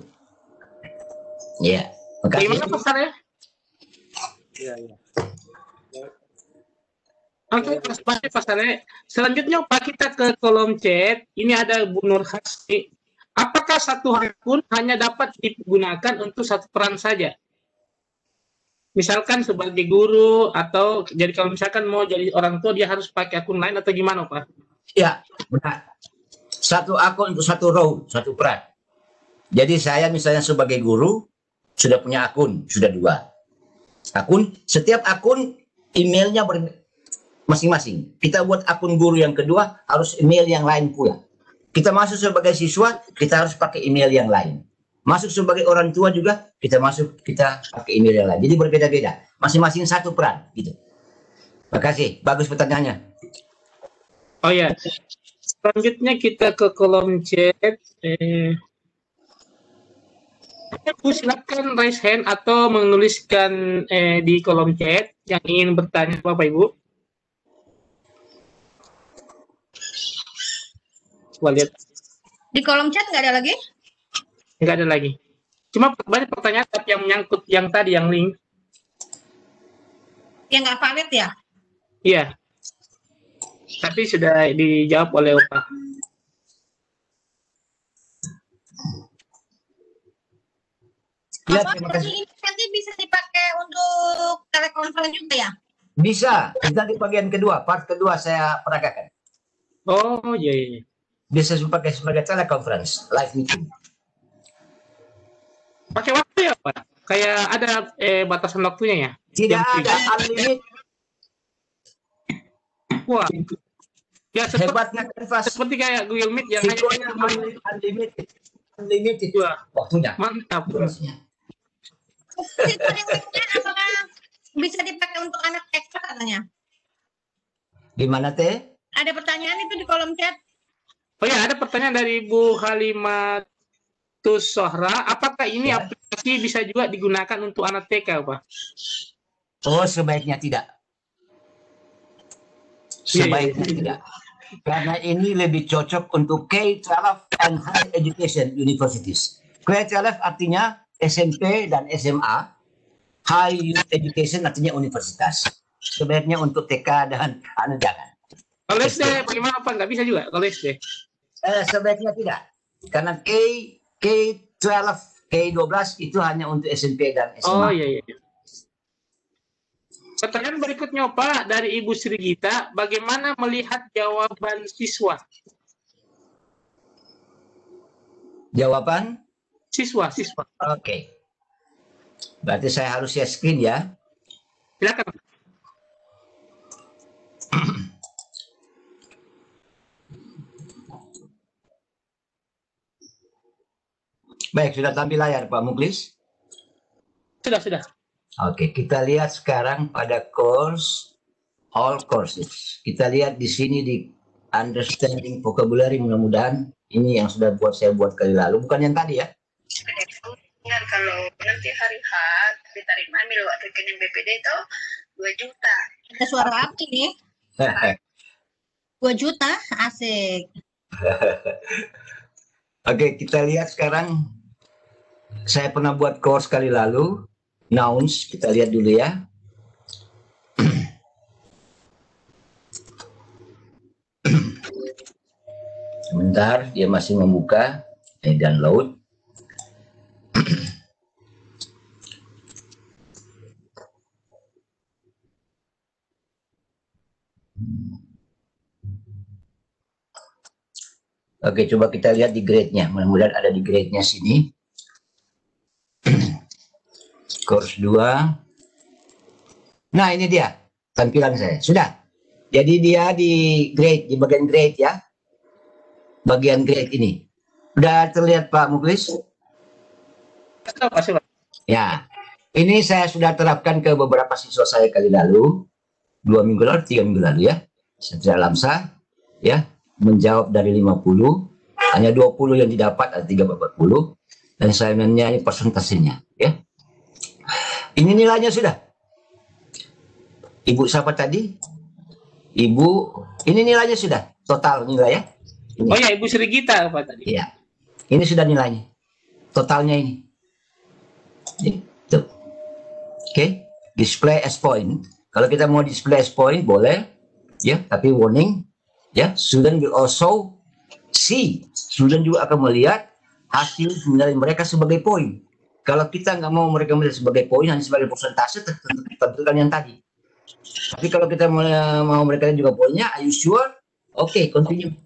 Ya, makasih. Gimana Pak Saleh? Iya. Oke, Pak Saleh. Selanjutnya Pak, kita ke kolom chat. Ini ada Bu Nur Hasni. Apakah satu akun hanya dapat digunakan untuk satu peran saja? Misalkan sebagai guru, atau jadi kalau misalkan mau jadi orang tua dia harus pakai akun lain atau gimana Pak? Ya, benar. Satu akun untuk satu role, satu peran. Jadi saya misalnya sebagai guru sudah punya akun, sudah 2 akun. Setiap akun emailnya masing-masing. Kita buat akun guru yang kedua harus email yang lain pula. Kita masuk sebagai siswa, kita harus pakai email yang lain. Masuk sebagai orang tua juga, kita pakai email yang lain. Jadi berbeda-beda. Masing-masing satu peran. Gitu. Terima kasih. Bagus pertanyaannya. Oh ya. Selanjutnya kita ke kolom chat. Silakan raise hand atau menuliskan di kolom chat yang ingin bertanya Bapak Ibu. Coba lihat. Di kolom chat nggak ada lagi? Nggak ada lagi. Cuma banyak pertanyaan yang menyangkut yang tadi, yang link. Yang nggak valid ya? Iya. Tapi sudah dijawab oleh Opa. Ya, ini nanti bisa dipakai untuk telekonferensi juga ya? Bisa. Kita di bagian kedua, part kedua saya peragakan. Oh iya. Bisa dipakai sebagai telekonferensi, live meeting. Pakai waktu ya Pak? Kayak ada batasan waktunya ya? Tidak ada, unlimited. Wah. Ya hebatnya Canvas. Seperti kayak Google Meet yang unlimited. Unlimited. Waktunya. Mantap. Apakah bisa dipakai untuk anak TK katanya? Gimana Teh? Ada pertanyaan itu di kolom chat. Oh ya, ada pertanyaan dari Bu Halimatus Sohra. Apakah ini aplikasi bisa juga digunakan untuk anak TK, Pak? Oh, sebaiknya tidak. Sebaiknya tidak. Karena ini lebih cocok untuk K-12 and Higher Education Universities. K-12 artinya SMP dan SMA, High Education artinya universitas. Sebaiknya untuk TK dan jangan. Kalau SD bagaimana Pak? Nggak bisa juga kalau SD? Sebaiknya tidak. Karena K-12, K-12 itu hanya untuk SMP dan SMA. Oh iya. Pertanyaan berikutnya Pak dari Ibu Sri Gita, bagaimana melihat jawaban siswa? Jawaban? Siswa. Oke. Berarti saya harus share screen ya. Silakan. Baik, sudah tampil layar Pak Muklis? Sudah. Oke, kita lihat sekarang pada course, all courses. Kita lihat di sini di understanding vocabulary, mudah-mudahan ini yang sudah saya buat kali lalu, bukan yang tadi ya. Dengar kalau nanti hari H diterima ambil rekening BPD itu 2 juta. Ada suara api nih. 2 juta, asik. Oke, kita lihat sekarang. Saya pernah buat course kali lalu. Nouns, kita lihat dulu ya. Sebentar, dia masih membuka. Download. Oke, coba kita lihat di grade-nya. Mudah-mudahan ada di grade-nya sini. Course 2. Nah, ini dia tampilan saya. Sudah. Jadi dia di grade, di bagian grade ya. Bagian grade ini. Sudah terlihat Pak Muklis? Ya. Ini saya sudah terapkan ke beberapa siswa saya kali lalu. 2 minggu lalu, 3 minggu lalu ya. Secara lamsah ya. Menjawab dari 50. Hanya 20 yang didapat, ada 3/40. Dan assignment-nya ini persentasenya ya. Ini nilainya sudah. Ibu siapa tadi? Ibu, ini nilainya sudah. Total nilai ya. Ini. Oh ya, Ibu Sri Gita Pak tadi. Iya. Ini sudah nilainya. Totalnya ini. Itu. Oke. Display as point. Kalau kita mau display as point boleh. Ya, tapi warning. Ya, student will also see. Student juga akan melihat hasil nilai mereka sebagai poin. Kalau kita nggak mau mereka melihat sebagai poin, hanya sebagai persentase, tentu ditampilkan yang tadi. Tapi kalau kita mau mereka juga poinnya, are you sure? Oke, continue.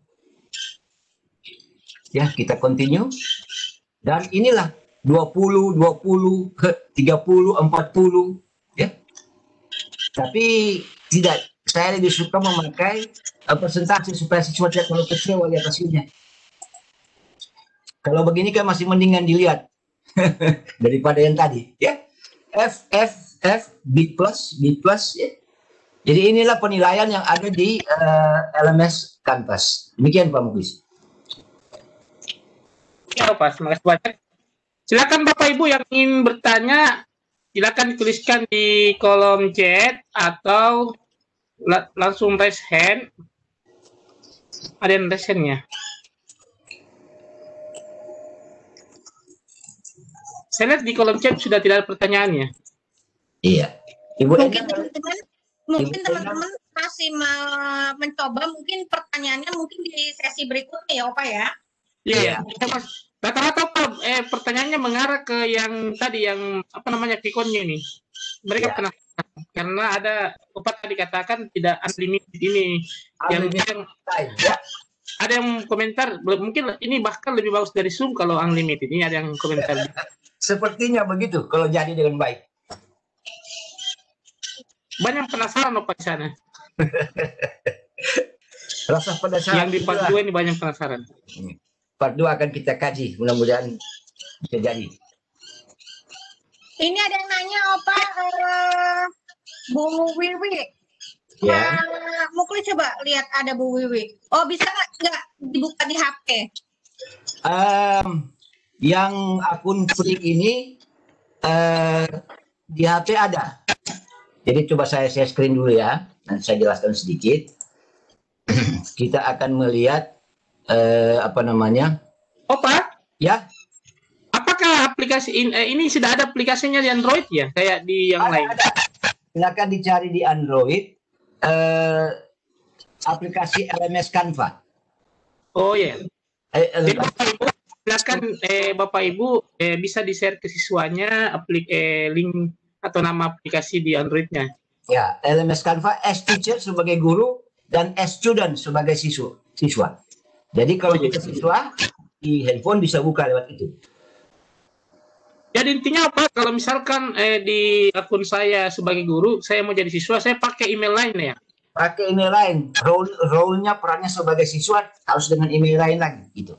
Ya, kita continue. Dan inilah 20, 20, 30, 40. Ya. Tapi tidak, saya lebih suka memakai persentase supaya siswa tidak terlalu kecewa lihat hasilnya. Kalau begini kan masih mendingan dilihat. Daripada yang tadi ya. F, B+, ya. Jadi inilah penilaian yang ada di LMS Canvas. Demikian Pak Muklis. Ya Pak, terima kasih banyak. Silakan Bapak Ibu yang ingin bertanya, silakan dituliskan di kolom chat atau langsung raise hand. Ada yang raise hand-nya. Saya lihat di kolom chat sudah tidak ada pertanyaannya. Iya. Ibu Mungkin teman-teman masih mencoba, mungkin pertanyaannya mungkin di sesi berikutnya ya Opa ya. Iya. Rata-rata pertanyaannya mengarah ke yang tadi yang apa namanya Pikonnya ini. Mereka pernah karena ada Opa tadi katakan tidak unlimited ini. Yang ada yang komentar mungkin ini bahkan lebih bagus dari Zoom kalau unlimited. Ini ada yang komentar. Sepertinya begitu kalau jadi dengan baik. Banyak penasaran Opa di sana. Rasa penasaran. Yang di part 2 ini banyak penasaran. Part 2 akan kita kaji, mudah-mudahan bisa jadi. Ini ada yang nanya Opa, Bu Wiwi. Ya. Muklis coba lihat ada Bu Wiwi. Oh bisa nggak dibuka di HP? Yang akun free ini di HP ada. Jadi coba saya share screen dulu ya. Nanti saya jelaskan sedikit. kita akan melihat apa namanya? Oh Pak, Ya, apakah aplikasi ini sudah ada aplikasinya di Android ya, kayak di yang lain? silakan dicari di Android aplikasi LMS Canva. Oh ya. Jadi LMS Bapak Ibu, silakan Bapak Ibu bisa di-share ke siswanya link atau nama aplikasi di Androidnya. Ya, LMS Canva, S-Teacher sebagai guru dan S-Student sebagai siswa. Jadi kalau kita siswa, di handphone bisa buka lewat itu. Jadi intinya apa? Kalau misalkan di akun saya sebagai guru, saya mau jadi siswa, saya pakai email lain ya? Pakai email lain, role-nya perannya sebagai siswa harus dengan email lain lagi gitu.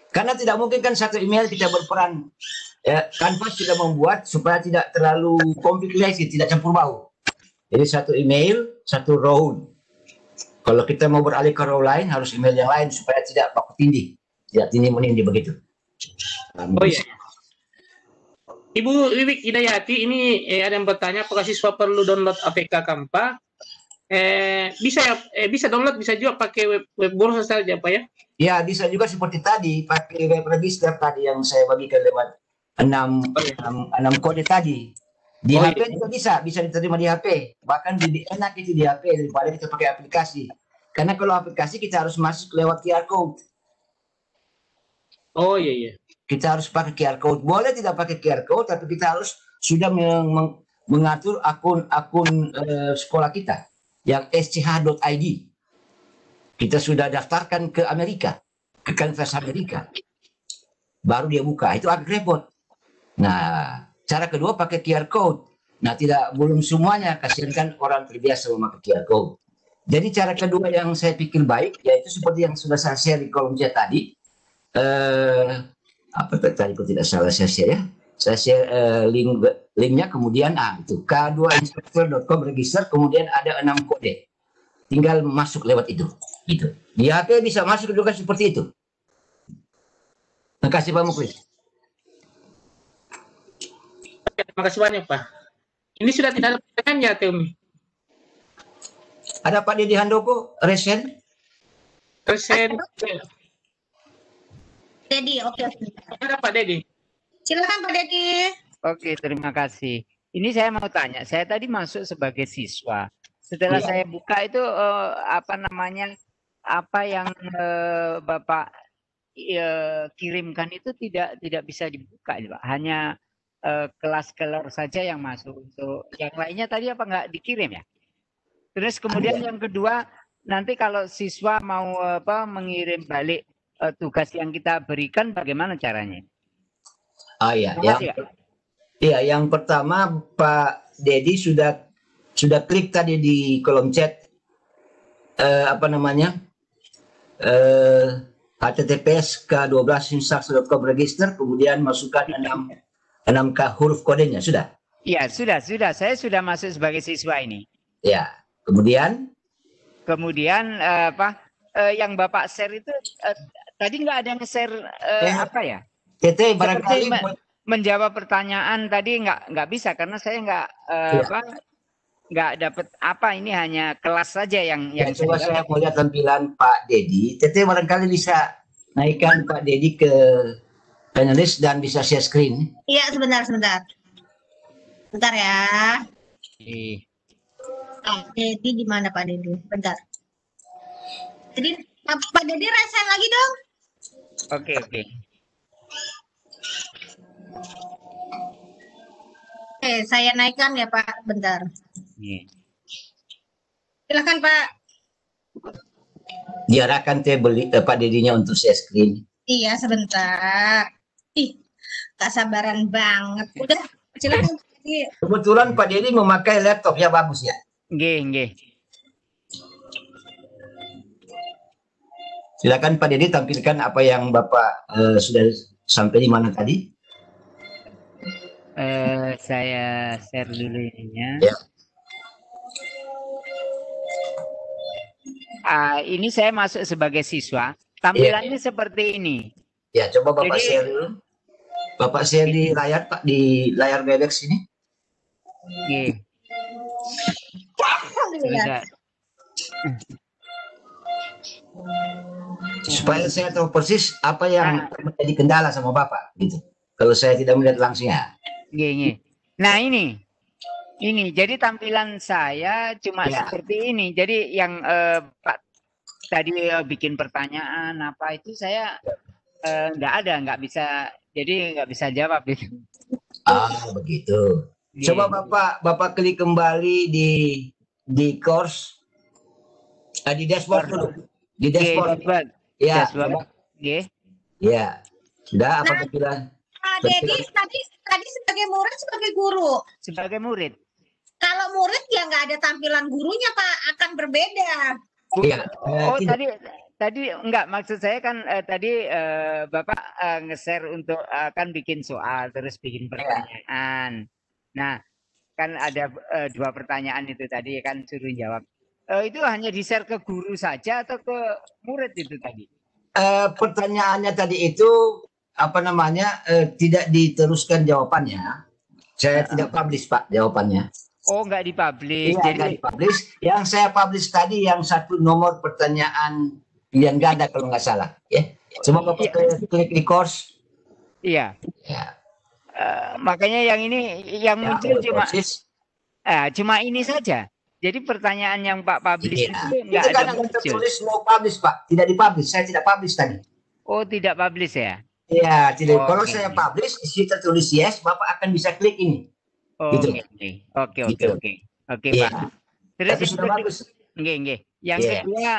Karena tidak mungkin kan satu email kita berperan. Ya, Canva sudah membuat supaya tidak terlalu komplikasi, tidak campur bau. Jadi satu email, satu role. Kalau kita mau beralih ke role lain, harus email yang lain supaya tidak baku tindih, tidak tindih menindih begitu. Oh iya. Ibu Wiwik Hidayati, ini ada yang bertanya apakah siswa perlu download APK Canva? Bisa ya, bisa download, bisa juga pakai web browser saja Pak ya? Ya, bisa juga seperti tadi, pakai web register tadi yang saya bagikan lewat 6 kode tadi. Di HP juga bisa diterima di HP. Bahkan lebih enak itu di HP daripada kita pakai aplikasi. Karena kalau aplikasi kita harus masuk lewat QR code. Oh iya. Kita harus pakai QR code. Boleh tidak pakai QR code, tapi kita harus sudah mengatur akun sekolah kita yang sch.id. Kita sudah daftarkan ke Amerika, ke Canvas Amerika. Baru dia buka, itu agak repot. Nah, cara kedua pakai QR code. Nah, belum semuanya, kasihan kan orang terbiasa memakai QR code. Jadi cara kedua yang saya pikir baik, yaitu seperti yang sudah saya share di kolom chat tadi. Apa tadi kalau tidak salah saya share ya. Saya share linknya, kemudian itu k2instructor.com register, kemudian ada 6 kode. Tinggal masuk lewat itu. Gitu. Di HP bisa masuk juga seperti itu. Terima kasih Pak Muklis. Terima kasih banyak Pak. Ini sudah tidak ada pertanyaan ya Teumi? Ada Pak Dedi Handoko, Resen. Dedi, oke. Ada Pak Dedi. Silakan Pak Dedi. Oke, terima kasih. Ini saya mau tanya, saya tadi masuk sebagai siswa. Setelah saya buka itu apa yang Bapak kirimkan itu tidak bisa dibuka, Pak. Hanya kelas kelar saja yang masuk. Untuk yang lainnya tadi apa nggak dikirim ya? Terus kemudian yang kedua, nanti kalau siswa mau mengirim balik tugas yang kita berikan, bagaimana caranya? Yang pertama Pak Dedi sudah klik tadi di kolom chat https k12instructor.com register, kemudian masukkan 6 huruf kodenya, sudah? Iya, sudah. Saya sudah masuk sebagai siswa ini. Ya, kemudian yang Bapak share itu tadi nggak ada yang share apa ya? Tete barangkali menjawab pertanyaan tadi nggak bisa karena saya nggak dapat apa, ini hanya kelas saja yang coba saya mau lihat tampilan Pak Dedi. Tete barangkali bisa naikkan Pak Dedi ke panelis dan bisa share screen. Iya, sebentar. Bentar ya. Pak Dedi gimana Pak Dedi? Bentar. Jadi Pak Dedi resign lagi dong. Oke. Oke, saya naikkan ya Pak, bentar. Silakan Pak. Diarahkan Pak Dedinya untuk share screen. Iya, sebentar. Ih, gak sabaran banget. Udah, silakan. Kebetulan Pak Dedi memakai laptop ya, bagus ya. Nggih. Silakan Pak Dedi tampilkan apa yang Bapak sudah sampai di mana tadi. Saya share dulu ininya. Ya. Ini saya masuk sebagai siswa. Tampilannya seperti ini. Ya, coba Bapak share dulu. Bapak share di layar Pak, di layar Webex ini. Supaya saya tahu persis apa yang menjadi kendala sama Bapak gitu. Kalau saya tidak melihat langsung ya. Gini. Nah ini jadi tampilan saya cuma seperti ini. Jadi yang Pak tadi bikin pertanyaan apa itu saya nggak bisa, jadi nggak bisa jawab itu. Begitu. Coba Bapak klik kembali di course, di dashboard dulu. Di dashboard. Ya. Ya. Sudah apa pikiran? Dedi tadi sebagai murid, sebagai guru. Sebagai murid. Kalau murid ya nggak ada tampilan gurunya Pak, akan berbeda. Iya. Tadi enggak, maksud saya kan tadi Bapak nge-share untuk kan bikin soal terus bikin pertanyaan. Nah, kan ada 2 pertanyaan itu tadi kan suruh jawab. Itu hanya di-share ke guru saja atau ke murid itu tadi? Pertanyaannya tadi itu apa namanya tidak diteruskan jawabannya. Saya tidak publish Pak jawabannya. Oh, nggak dipublish. Iya, Jadi nggak dipublish. Yang saya publish tadi yang 1 nomor pertanyaan pilihan ganda kalau nggak salah. Ya. Coba Bapak klik di course. Iya. Ya. Makanya yang ini yang muncul cuma ini saja. Jadi pertanyaan yang Pak publish itu nggak ada muncul. Tertulis no publish Pak, tidak dipublish. Saya tidak publish tadi. Oh, tidak publish ya? Iya, tidak. Kalau saya publish, di situ tertulis yes, Bapak akan bisa klik ini. Oh, gitu. Oke, Ya. Pak. Terus sudah bagus. Yang kedua,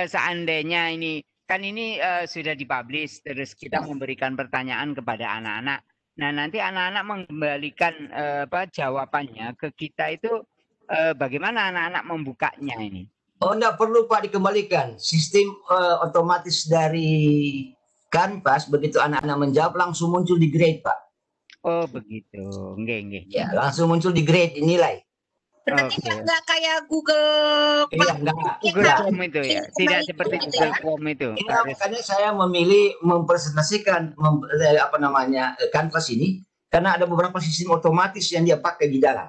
seandainya ini kan ini sudah dipublish, terus kita memberikan pertanyaan kepada anak-anak. Nah, nanti anak-anak mengembalikan jawabannya ke kita itu bagaimana anak-anak membukanya ini? Oh, enggak perlu Pak dikembalikan. Sistem otomatis dari Canvas begitu anak-anak menjawab langsung muncul di grade Pak. Oh begitu, nggih. Ya, langsung muncul di grade nilai. Berarti nggak kayak Google Form itu ya, tidak seperti Google Form itu. Makanya saya memilih mempresentasikan Canvas ini karena ada beberapa sistem otomatis yang dia pakai di dalam.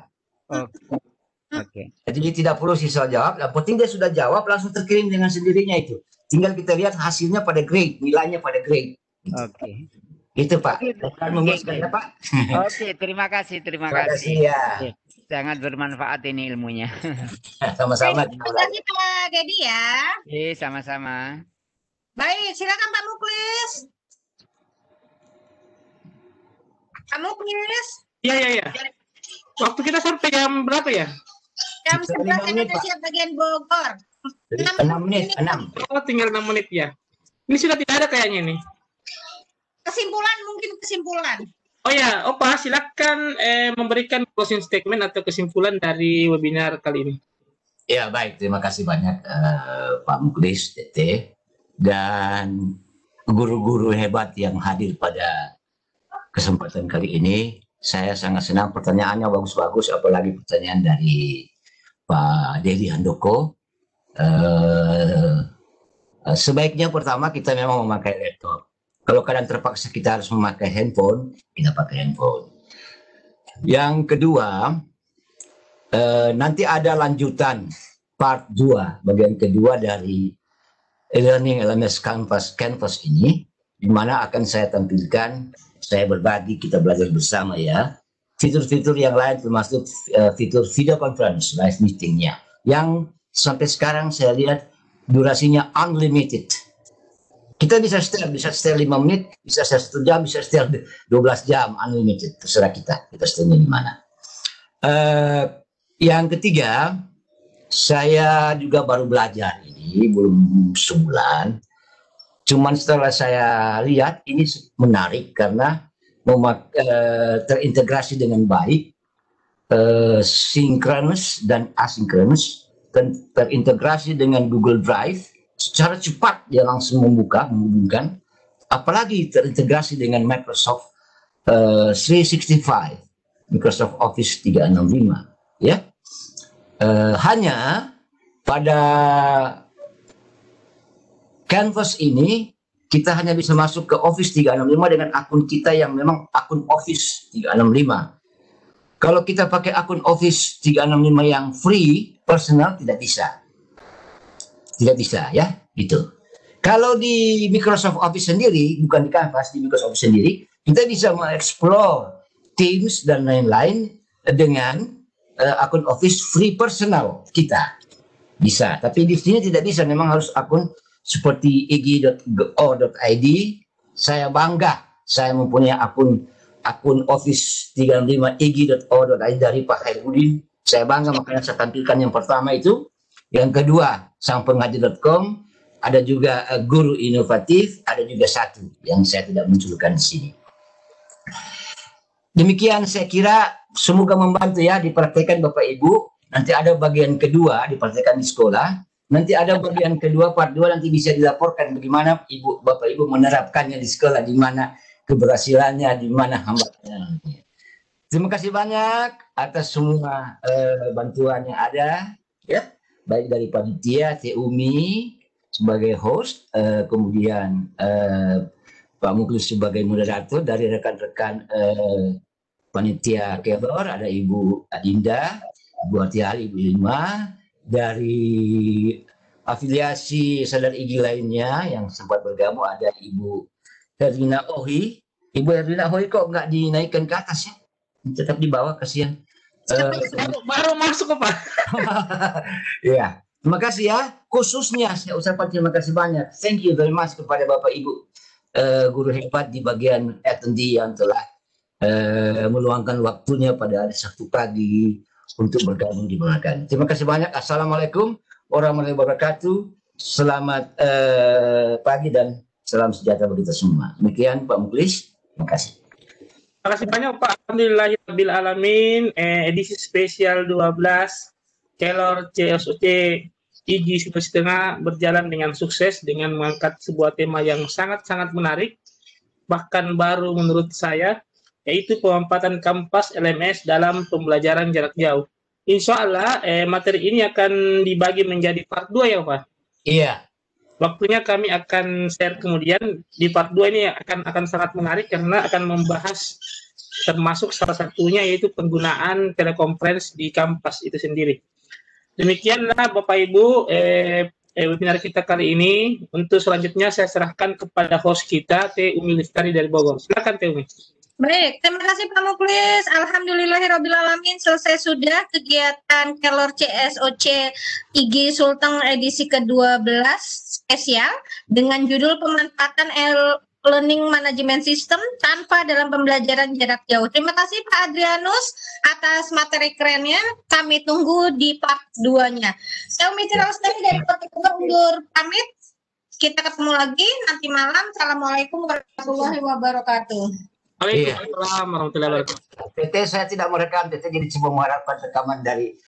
Oke. Jadi tidak perlu siswa jawab, yang penting dia sudah jawab langsung terkirim dengan sendirinya itu. Tinggal kita lihat hasilnya pada grade, nilainya pada grade. Oke. Itu Pak. Bukan memuaskan ya Pak. Oke, terima kasih. Terima kasih ya. Sangat bermanfaat ini ilmunya. Sama-sama. Terima kasih Pak Dedi ya. Sama-sama. Baik, silakan Pak Muklis. Pak Muklis. Iya. Waktu kita sampai jam berapa ya? Jam 11 Indonesia bagian Bogor. 6 menit. Oh, tinggal 6 menit ya. Ini sudah tidak ada kayaknya nih. Kesimpulan. Oh ya, Pak silakan memberikan closing statement atau kesimpulan dari webinar kali ini. Ya baik, terima kasih banyak Pak Muklis, Tete, dan guru-guru hebat yang hadir pada kesempatan kali ini. Saya sangat senang pertanyaannya bagus-bagus, apalagi pertanyaan dari Pak Dedi Handoko. Sebaiknya pertama kita memang memakai laptop. Kalau kadang terpaksa kita harus memakai handphone, kita pakai handphone. Yang kedua, nanti ada lanjutan part 2, bagian kedua dari e-learning LMS Canvas ini, di mana akan saya tampilkan, saya berbagi, kita belajar bersama ya, fitur-fitur yang lain termasuk fitur video conference, live meetingnya, yang sampai sekarang saya lihat durasinya unlimited. Kita bisa setel 5 menit, bisa setel 1 jam, bisa setel 12 jam, unlimited, terserah kita setelnya di mana. Yang ketiga, saya juga baru belajar ini, belum sebulan. Cuman setelah saya lihat, ini menarik karena terintegrasi dengan baik, sinkronus dan asinkronus, terintegrasi dengan Google Drive, secara cepat dia langsung menghubungkan, apalagi terintegrasi dengan Microsoft 365, Microsoft Office 365, ya. Hanya pada Canvas ini kita hanya bisa masuk ke Office 365 dengan akun kita yang memang akun Office 365. Kalau kita pakai akun Office 365 yang free, personal, tidak bisa ya, gitu. Kalau di Microsoft Office sendiri, bukan di Canvas, di Microsoft Office sendiri, kita bisa mengeksplor Teams dan lain-lain dengan akun Office free personal kita. Bisa, tapi di sini tidak bisa, memang harus akun seperti ig.go.id. Saya bangga saya mempunyai akun Office 365 ig.go.id dari Pak Hairudin. Saya bangga, makanya saya tampilkan yang pertama itu. Yang kedua, sangpengajar.com, ada juga Guru Inovatif, ada juga satu yang saya tidak munculkan di sini. Demikian saya kira, semoga membantu ya, dipraktekkan Bapak Ibu. Nanti ada bagian kedua dipraktekkan di sekolah. Nanti ada bagian kedua, part 2, nanti bisa dilaporkan bagaimana Bapak Ibu menerapkannya di sekolah, di mana keberhasilannya, di mana hambatannya. Terima kasih banyak atas semua bantuan yang ada, ya, baik dari panitia, Umi sebagai host, kemudian Pak Muklis sebagai moderator, dari rekan-rekan panitia Kelor, ada Ibu Adinda, Ibu Atiali, Ibu Ilma, dari afiliasi sadar IGI lainnya yang sempat bergabung ada Ibu Herlina Ohi. Ibu Herlina Ohi kok nggak dinaikkan ke atas ya? Tetap di bawah, kasihan. Baru masuk Pak. Ya, terima kasih ya. Khususnya saya ucapkan terima kasih banyak. Thank you very much kepada Bapak Ibu guru hebat di bagian attendee yang telah meluangkan waktunya pada hari Sabtu pagi untuk bergabung di Makan. Terima kasih banyak. Assalamualaikum warahmatullahi wabarakatuh. Selamat pagi dan salam sejahtera bagi kita semua. Demikian Pak Muklis. Terima kasih. Terima kasih banyak Pak. Alhamdulillahirabbil alamin. Edisi spesial 12 Kelor CSOC IGI Sulawesi Tengah berjalan dengan sukses dengan mengangkat sebuah tema yang sangat-sangat menarik, bahkan baru menurut saya, yaitu pemanfaatan kampas LMS dalam pembelajaran jarak jauh. Insya Allah materi ini akan dibagi menjadi part 2 ya Pak? Iya. Waktunya kami akan share kemudian. Di part 2 ini akan sangat menarik karena akan membahas termasuk salah satunya yaitu penggunaan telekonferensi di kampas itu sendiri. Demikianlah Bapak Ibu webinar kita kali ini. Untuk selanjutnya saya serahkan kepada host kita, Teh Umi Lestari dari Bogor. Silakan Teh Umi. Baik, terima kasih Pak Muklis. Alhamdulillahirrabbilalamin, selesai sudah kegiatan Kelor CSOC IGI Sulteng edisi ke-12 spesial dengan judul pemanfaatan Learning Management System tanpa dalam pembelajaran jarak jauh. Terima kasih Pak Adrianus atas materi kerennya. Kami tunggu di part 2-nya. Saya Umi Lestari dari Kota Bogor undur pamit. Kita ketemu lagi nanti malam. Assalamualaikum warahmatullahi wabarakatuh. Waalaikumsalam warahmatullahi wabarakatuh. PT saya tidak merekam, PT jadi cuma mengharapkan rekaman dari